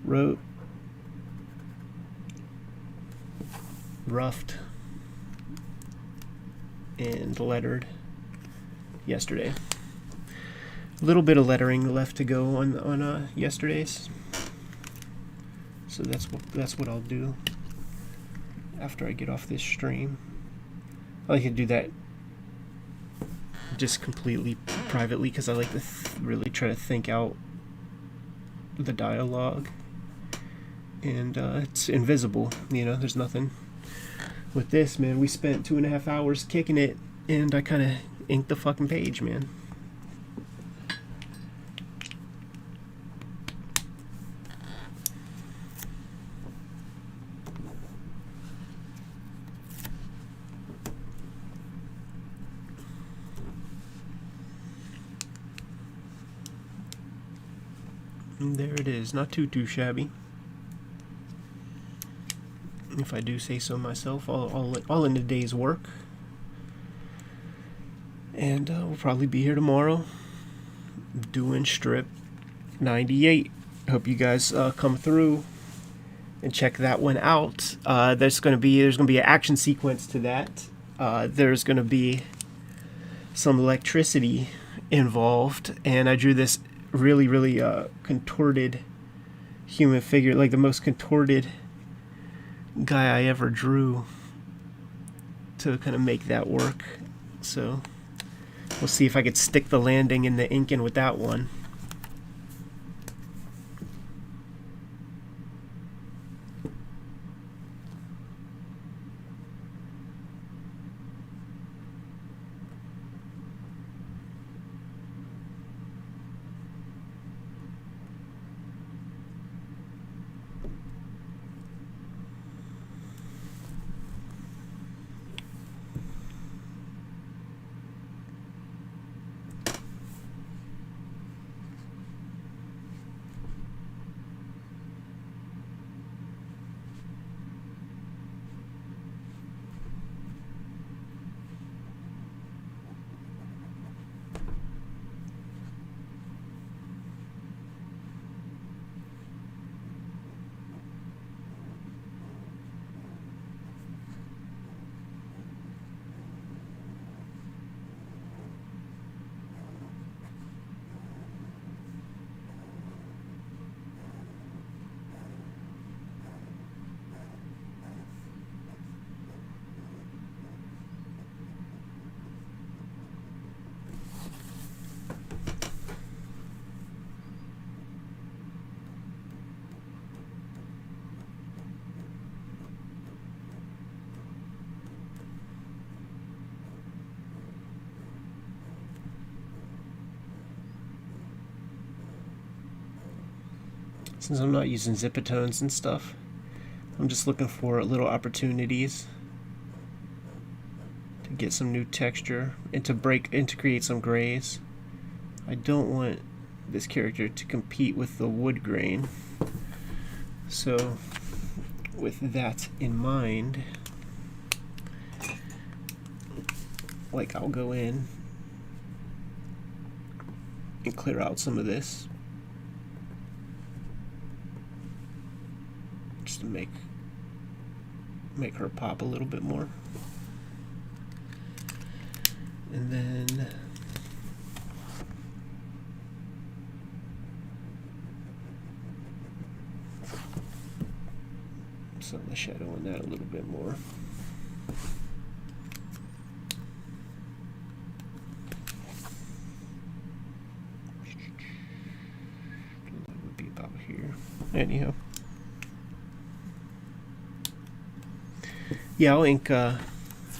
wrote, roughed, and lettered yesterday. A little bit of lettering left to go on yesterday's. So that's what I'll do after I get off this stream. I like to do that just completely privately because I like to really try to think out the dialogue, and it's invisible, you know, there's nothing. With this, man, we spent 2.5 hours kicking it, and I kind of inked the fucking page, man. And there it is, not too shabby, if I do say so myself, all in a day's work. And we'll probably be here tomorrow doing strip 98. Hope you guys come through and check that one out. There's gonna be an action sequence to that. There's gonna be some electricity involved, and I drew this really contorted human figure, like the most contorted guy I ever drew, to kind of make that work. So we'll see if I could stick the landing in the inking with that one. Since I'm not using zipatones and stuff, I'm just looking for little opportunities to get some new texture and to create some grays. I don't want this character to compete with the wood grain. So with that in mind, like, I'll go in and clear out some of this just to make her pop a little bit more. And then set the shadow on that a little bit more. That would be about here. Anyhow. Yeah, I'll ink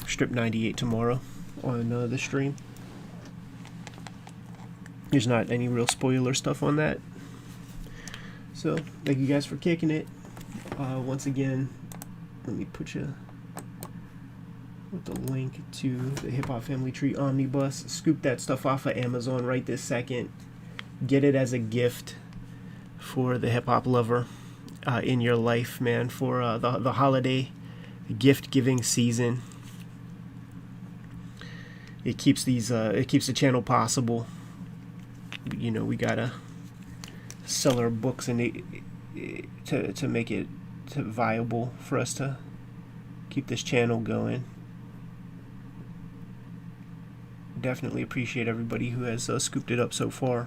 strip 98 tomorrow on the stream. There's not any real spoiler stuff on that. So, thank you guys for kicking it. Once again, let me put you with the link to the Hip Hop Family Tree Omnibus. Scoop that stuff off of Amazon right this second. Get it as a gift for the hip hop lover in your life, man, for the holiday gift giving season. It keeps the channel possible. You know, we gotta sell our books and to make it viable for us to keep this channel going. Definitely appreciate everybody who has scooped it up so far.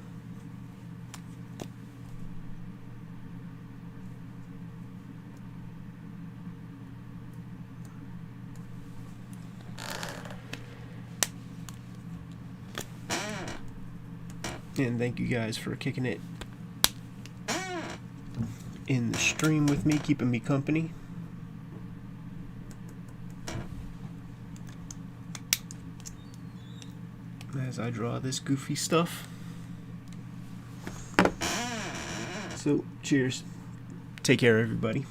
And thank you guys for kicking it in the stream with me, keeping me company. As I draw this goofy stuff. So, cheers. Take care, everybody.